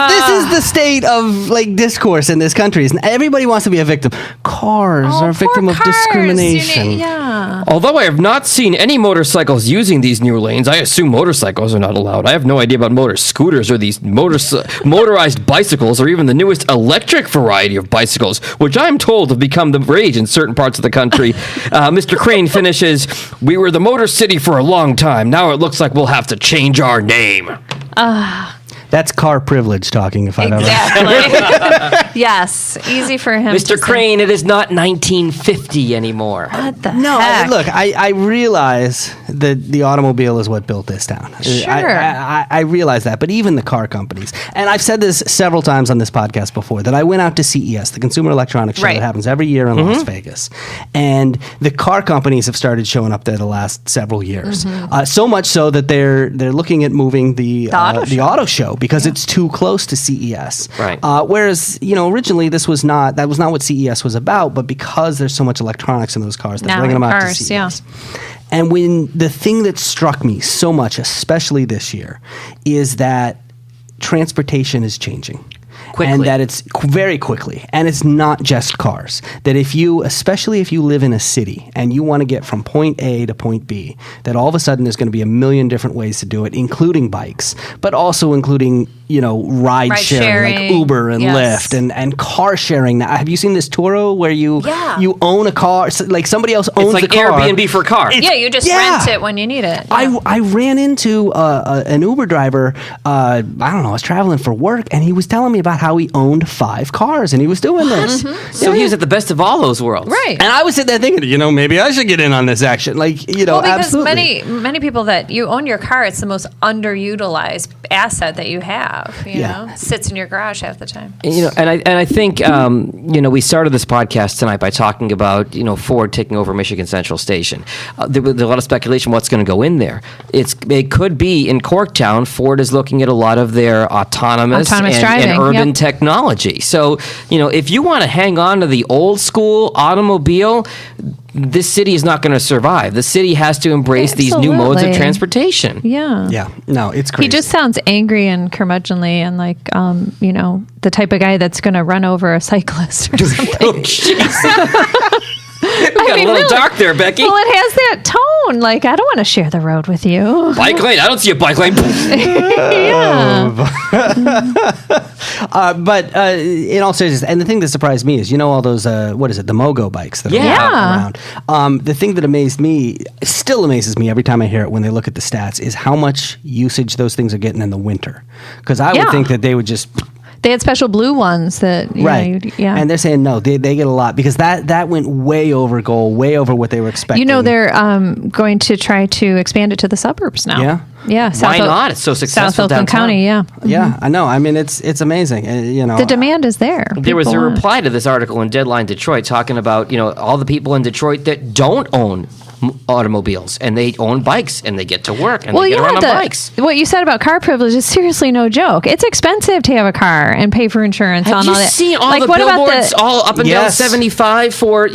the state of like discourse in this country. Everybody wants to be a victim. Cars are a victim of discrimination. Yeah. Although I have not seen any motorcycles using these new lanes, I assume motorcycles are not allowed. I have no idea about motor scooters or these motorized bicycles or even the newest electric variety of bicycles, which I'm told have become the rage in certain parts of the country. Mr. Crane finishes, "We were the Motor City for a long time. Now it looks like we'll have to change our name." That's car privilege talking, if I've ever. Exactly. Yes. Easy for him. Mr. Crane, it is not 1950 anymore. What the No, heck? look, I realize that the automobile is what built this town. Sure. I realize that, but even the car companies, and I've said this several times on this podcast before, that I went out to CES, the Consumer Electronics Show that happens every year in Las Vegas, and the car companies have started showing up there the last several years. So much so that they're looking at moving the auto show because it's too close to CES. Right. Whereas, originally that was not what CES was about, but because there's so much electronics in those cars, they're Now bringing them out cars, to CES. And when the thing that struck me so much, especially this year, is that transportation is changing. Quickly. And that it's very quickly. And it's not just cars. That especially if you live in a city and you want to get from point A to point B, that all of a sudden there's going to be a million different ways to do it, including bikes, but also including, ride sharing, like Uber and Lyft and car sharing. Now, have you seen this Turo where you own a car, like somebody else owns It's like the car? Airbnb for cars. Yeah, you just rent it when you need it. Yeah. I ran into an Uber driver, I don't know, I was traveling for work, and he was telling me about how he owned 5 cars, and he was doing this. So he was at the best of all those worlds. Right. And I was sitting there thinking, maybe I should get in on this action. Like, Well, because absolutely. many people that you own your car, it's the most underutilized asset that you have. Sits in your garage half the time. And I think we started this podcast tonight by talking about Ford taking over Michigan Central Station. There was a lot of speculation what's going to go in there. It could be in Corktown. Ford is looking at a lot of their autonomous driving, and urban technology. So if you want to hang on to the old school automobile, this city is not going to survive. The city has to embrace these new modes of Absolutely. transportation. Yeah. Yeah, no, it's crazy. He just sounds angry and curmudgeonly and like, the type of guy that's going to run over a cyclist or something. Oh, jeez. We got a little dark there, Becky. Well, it has that tone. Like, I don't want to share the road with you. Bike lane. I don't see a bike lane. Yeah. But in all seriousness, and the thing that surprised me is, all those, the Mogo bikes that are around. The thing that still amazes me every time I hear it when they look at the stats is how much usage those things are getting in the winter. Because I would think that they would just... They had special blue ones that, and they're saying no, they get a lot because that went way over goal, way over what they were expecting. They're going to try to expand it to the suburbs now. Yeah? Yeah. Why not? It's so successful South Oakland downtown. County, yeah. Yeah, I know. I mean, it's amazing. The demand is there. There was a People want- reply to this article in Deadline Detroit talking about all the people in Detroit that don't own automobiles, and they own bikes, and they get to work, and they get around on bikes. What you said about car privilege is seriously no joke. It's expensive to have a car and pay for insurance on all that. Have you seen all the billboards all up and down 75 for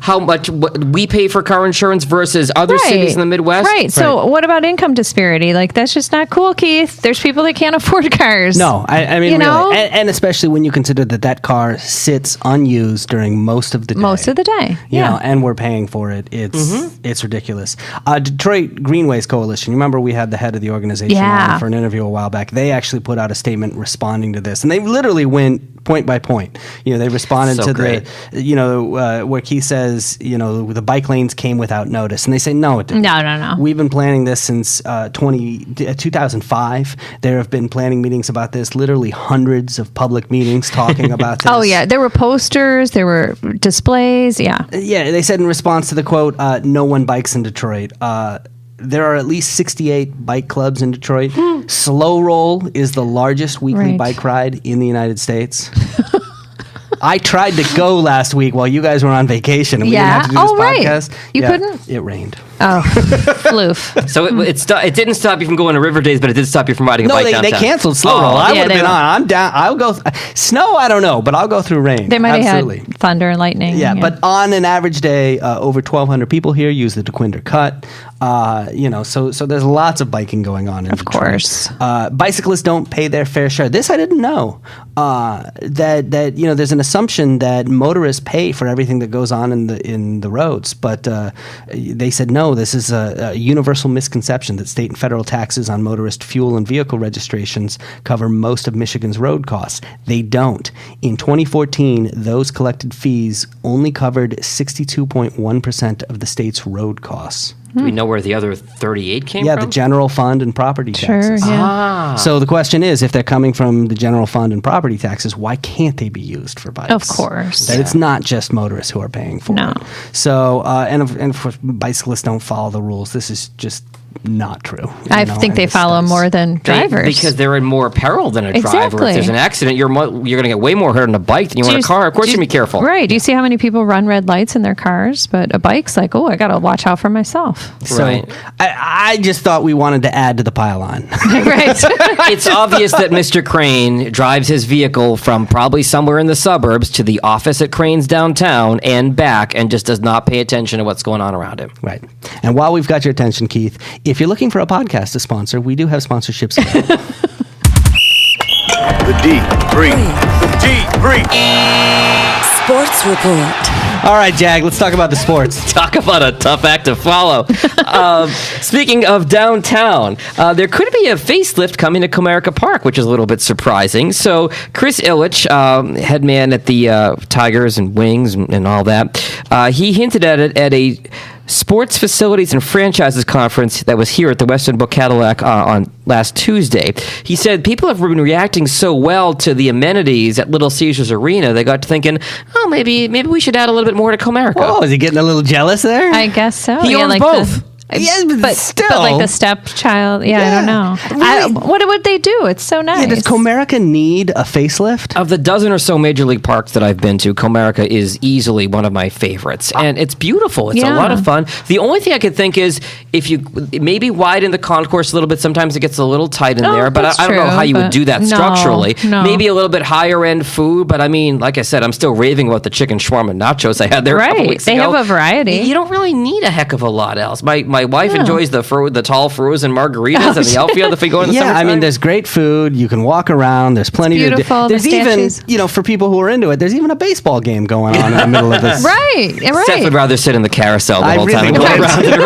how much we pay for car insurance versus other cities in the Midwest? Right. So what about income disparity? Like, that's just not cool, Keith. There's people that can't afford cars. No, I mean, you know? really. And especially when you consider that car sits unused during most of the day. Most of the day. You know, and we're paying for it. It's ridiculous. Detroit Greenways Coalition. You remember we had the head of the organization on for an interview a while back. They actually put out a statement responding to this, and they literally went point by point. You know, they responded to where Keith says, the bike lanes came without notice, and they say no, it didn't. No. We've been planning this since 2005. There have been planning meetings about this. Literally hundreds of public meetings talking about this. Oh yeah, there were posters, there were displays. Yeah. Yeah, they said in response to the quote, "No one bikes in Detroit." There are at least 68 bike clubs in Detroit. Slow Roll is the largest weekly bike ride in the United States. I tried to go last week while you guys were on vacation, and we didn't have to do this podcast. You couldn't? It rained. Oh, floof. So it didn't stop you from going to River Days, but it did stop you from riding a bike downtown. No, they canceled Slow Roll. I would have been on. I'm down. I'll go. Snow, I don't know, but I'll go through rain. They might have had thunder and lightning. Yeah, but on an average day, over 1,200 people here use the DeQuinder Cut. So there's lots of biking going on in Detroit. Of course. Bicyclists don't pay their fair share. This I didn't know. That there's an assumption that motorists pay for everything that goes on in the roads, but they said no. This is a universal misconception that state and federal taxes on motorist fuel and vehicle registrations cover most of Michigan's road costs. They don't. In 2014, those collected fees only covered 62.1% of the state's road costs. Do we know where the other 38 came from? Yeah, the general fund and property taxes. Sure, yeah. So the question is, if they're coming from the general fund and property taxes, why can't they be used for bikes? Of course. That it's not just motorists who are paying for it. So, and of course, bicyclists don't follow the rules. This is just not true. I think they follow more than drivers. Because they're in more peril than a driver. Exactly. If there's an accident, you're going to get way more hurt on a bike than you on a car. Of course, you're going to be careful. Right. Do you see how many people run red lights in their cars? But a bike's like, I got to watch out for myself. So I just thought we wanted to add to the pile on. Right. It's obvious that Mr. Crane drives his vehicle from probably somewhere in the suburbs to the office at Crane's downtown and back, and just does not pay attention to what's going on around him. Right. And while we've got your attention, Keith, if you're looking for a podcast to sponsor, we do have sponsorships available. The debrief. Sports Report. All right, Jag, let's talk about the sports. Talk about a tough act to follow. Speaking of downtown, there could be a facelift coming to Comerica Park, which is a little bit surprising. So Chris Ilitch, head man at the Tigers and Wings and all that, he hinted at it at a Sports Facilities and Franchises Conference that was here at the Western Book Cadillac on last Tuesday. He said people have been reacting so well to the amenities at Little Caesars Arena, they got to thinking, maybe we should add a little bit more to Comerica. Oh, is he getting a little jealous there? I guess so. He owns both. Yeah, but still. But like the stepchild, I don't know. Really? What would they do? It's so nice. Yeah, does Comerica need a facelift? Of the dozen or so major league parks that I've been to, Comerica is easily one of my favorites. And it's beautiful. It's a lot of fun. The only thing I could think is if you maybe widen the concourse a little bit, sometimes it gets a little tight in there. But I don't know how you would do that structurally. No. Maybe a little bit higher end food. But I mean, like I said, I'm still raving about the chicken shawarma nachos I had there a couple weeks ago. They have a variety. You don't really need a heck of a lot else. My wife enjoys the tall frozen margaritas and the Alfia that we go in the summertime. I mean, there's great food. You can walk around. There's plenty to do. Beautiful. There's even, for people who are into it, there's even a baseball game going on in the middle of this. Right. Seth would rather sit in the carousel the whole time and go around and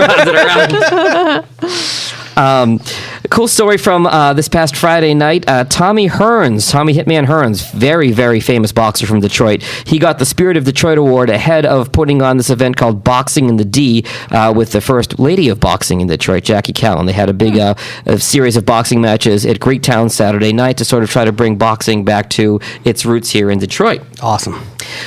around. A cool story from this past Friday night. Tommy Hitman Hearns, very, very famous boxer from Detroit. He got the Spirit of Detroit Award ahead of putting on this event called Boxing in the D with the first lady of boxing in Detroit, Jackie Callan. They had a big a series of boxing matches at Greektown Saturday night to sort of try to bring boxing back to its roots here in Detroit. Awesome.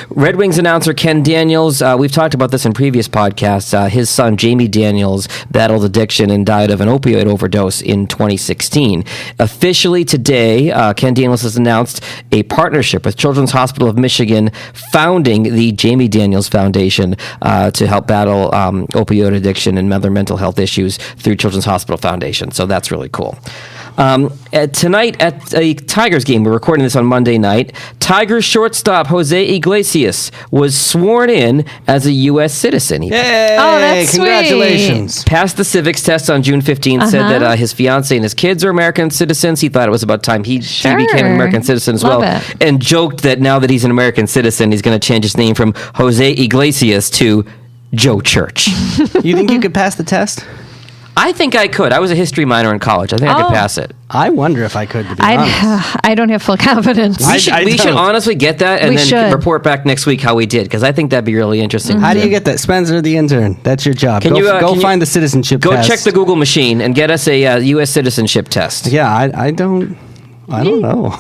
Red Wings announcer Ken Daniels, we've talked about this in previous podcasts. His son, Jamie Daniels, battled addiction and died of an opioid overdose in in 2016. Officially today, Ken Daniels has announced a partnership with Children's Hospital of Michigan, founding the Jamie Daniels Foundation to help battle opioid addiction and other mental health issues through Children's Hospital Foundation. So that's really cool. Tonight at a Tigers game, we're recording this on Monday night, Tigers shortstop Jose Iglesias was sworn in as a U.S. citizen. He Yay! Oh, that's Congratulations. passed the civics test on June 15th, said that his fiance and his kids are American citizens. He thought it was about time he became an American citizen as Love well. it. And joked that now that he's an American citizen, he's going to change his name from Jose Iglesias to Joe Church. You think you could pass the test? I think I could. I was a history minor in college. I think I could pass it. I wonder if I could, to be honest. I don't have full confidence. We should honestly get that and We then should. report back next week how we did, because I think that'd be really interesting. How do you get that? Spencer, the intern. That's your job. Can you find the citizenship Go test. check the Google machine and get us a U.S. citizenship test. Yeah, I don't know.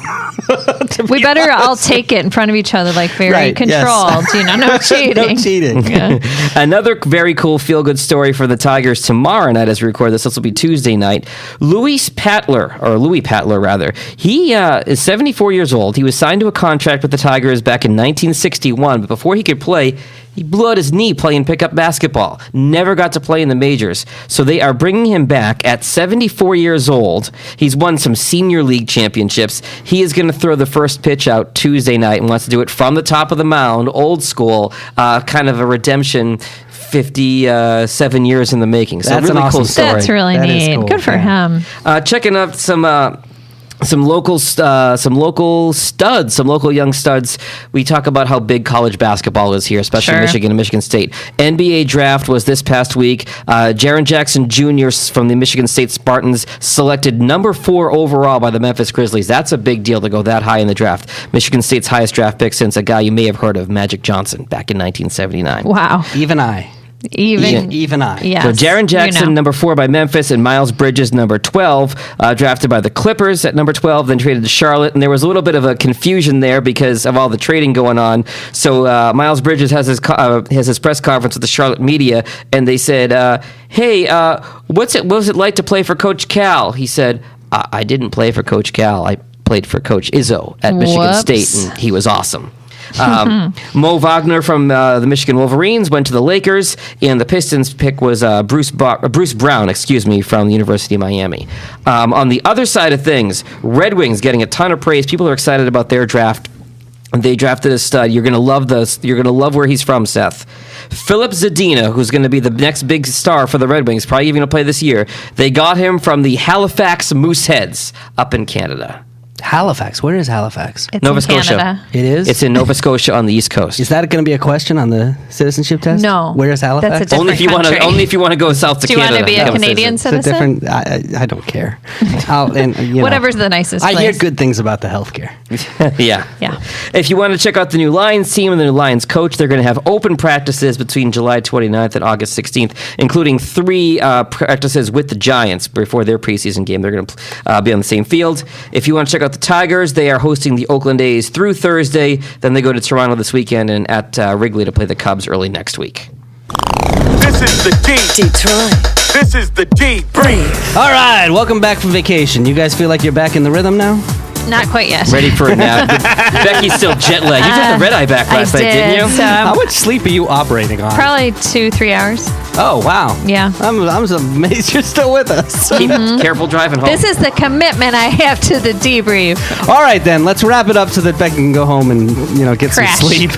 We better all take it in front of each other, like very Right, yes. controlled. No cheating. No cheating. Yeah. Another very cool feel-good story for the Tigers tomorrow night as we record this. This will be Tuesday night. Louis Patler, he is 74 years old. He was signed to a contract with the Tigers back in 1961, but before he could play, he blew out his knee playing pickup basketball. Never got to play in the majors. So they are bringing him back at 74 years old. He's won some senior league championships. He is going to throw the first pitch out Tuesday night and wants to do it from the top of the mound, old school, kind of a redemption 57 years in the making. So That's really an awesome cool story. That's really That is neat. cool, Good for yeah. him. Checking out some local studs, some local young studs. We talk about how big college basketball is here, especially Sure. Michigan and Michigan State. NBA draft was this past week. Jaren Jackson Jr. from the Michigan State Spartans selected number 4 overall by the Memphis Grizzlies. That's a big deal to go that high in the draft. Michigan State's highest draft pick since a guy you may have heard of, Magic Johnson, back in 1979. Wow. Even I. Even I. Yes, So Jaren Jackson, know. number 4 by Memphis, and Miles Bridges, number 12, drafted by the Clippers at number 12, then traded to Charlotte. And there was a little bit of a confusion there because of all the trading going on. So Miles Bridges has his press conference with the Charlotte media, and they said, "Hey, what was it like to play for Coach Cal?" He said, "I didn't play for Coach Cal. I played for Coach Izzo at Michigan Whoops. State, and he was awesome." Mo Wagner from the Michigan Wolverines went to the Lakers, and the Pistons pick was Bruce Brown, from the University of Miami. On the other side of things, Red Wings getting a ton of praise. People are excited about their draft. They drafted a stud. You're gonna love this. You're gonna love where he's from, Seth. Philip Zadina, who's going to be the next big star for the Red Wings, probably even going to play this year. They got him from the Halifax Mooseheads up in Canada. Halifax. Where is Halifax? It's Nova in Scotia. Canada. It is? It's in Nova Scotia on the East Coast. Is that going to be a question on the citizenship test? No. Where is Halifax? That's a only if you want to. country. Only if you want to go south to Do you Canada. want to be a become Canadian citizen. It's a citizen? different. I don't care. Whatever's the nicest I place. hear good things about the healthcare. Yeah. Yeah. If you want to check out the new Lions team and the new Lions coach, they're going to have open practices between July 29th and August 16th, including 3 practices with the Giants before their preseason game. They're going to be on the same field. If you want to check out the Tigers, they are hosting the Oakland A's through Thursday. Then they go to Toronto this weekend and at Wrigley to play the Cubs early next week. This is the Detroit. This is the Brief. All right, welcome back from vacation. You guys feel like you're back in the rhythm now? Not quite yet. Ready for a nap. Becky's still jet lagged. You had the red eye back last night, didn't you? So How much sleep are you operating on? probably 2-3 hours. Oh, wow. Yeah. I'm amazed you're still with us. Keep careful driving home. This is the commitment I have to the debrief. All right, then. Let's wrap it up so that Becky can go home and, get Crash. some sleep.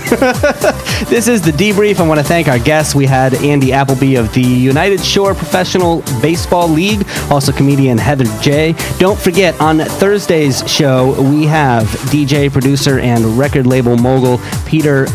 This is the debrief. I want to thank our guests. We had Andy Appleby of the United Shore Professional Baseball League, also comedian Heather J. Don't forget, on Thursday's show, we have DJ, producer, and record label mogul Peter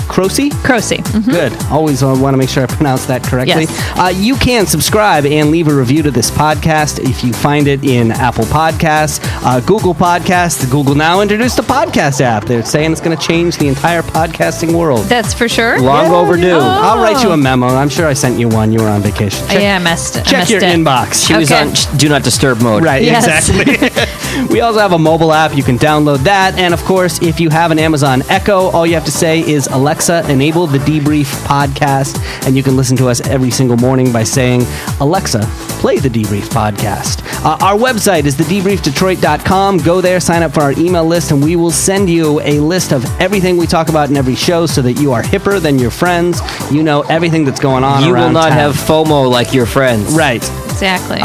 Croce. Croce. Mhm. Good. Always want to make sure I pronounce that correctly. Yes. You can subscribe and leave a review to this podcast if you find it in Apple Podcasts, Google Podcasts. Google now introduced a podcast app. They're saying it's going to change the entire podcasting world. That's for sure. Long overdue. I'll write you a memo. I'm sure I sent you one. You were on vacation. Yeah, I missed Check your it. inbox. She was Okay. on Do Not Disturb mode. Right, Yes. exactly. We also have a mobile mobile app. You can download that. And of course, if you have an Amazon Echo, all you have to say is, Alexa, enable the Debrief podcast. And you can listen to us every single morning by saying, Alexa, play the Debrief podcast. Our website is thedebriefdetroit.com. Go there, sign up for our email list, and we will send you a list of everything we talk about in every show so that you are hipper than your friends. You know everything that's going on You around will not town. have FOMO like your friends. Right. Exactly.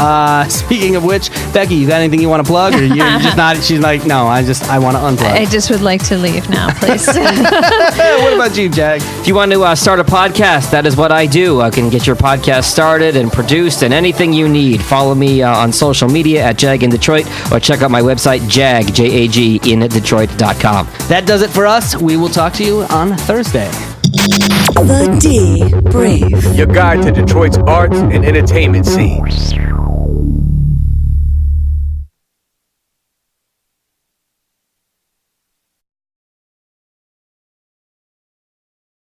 Speaking of which, Becky, you got anything you want to plug? Or you're just not? She's like, no, I want to unplug. I just would like to leave now, please. What about you, Jag? If you want to start a podcast, that is what I do. I can get your podcast started and produced and anything you need. Follow me on social media at Jag in Detroit, or check out my website, JAG, in Detroit.com. That does it for us. We will talk to you on Thursday. The Debrief. Your guide to Detroit's arts and entertainment scene.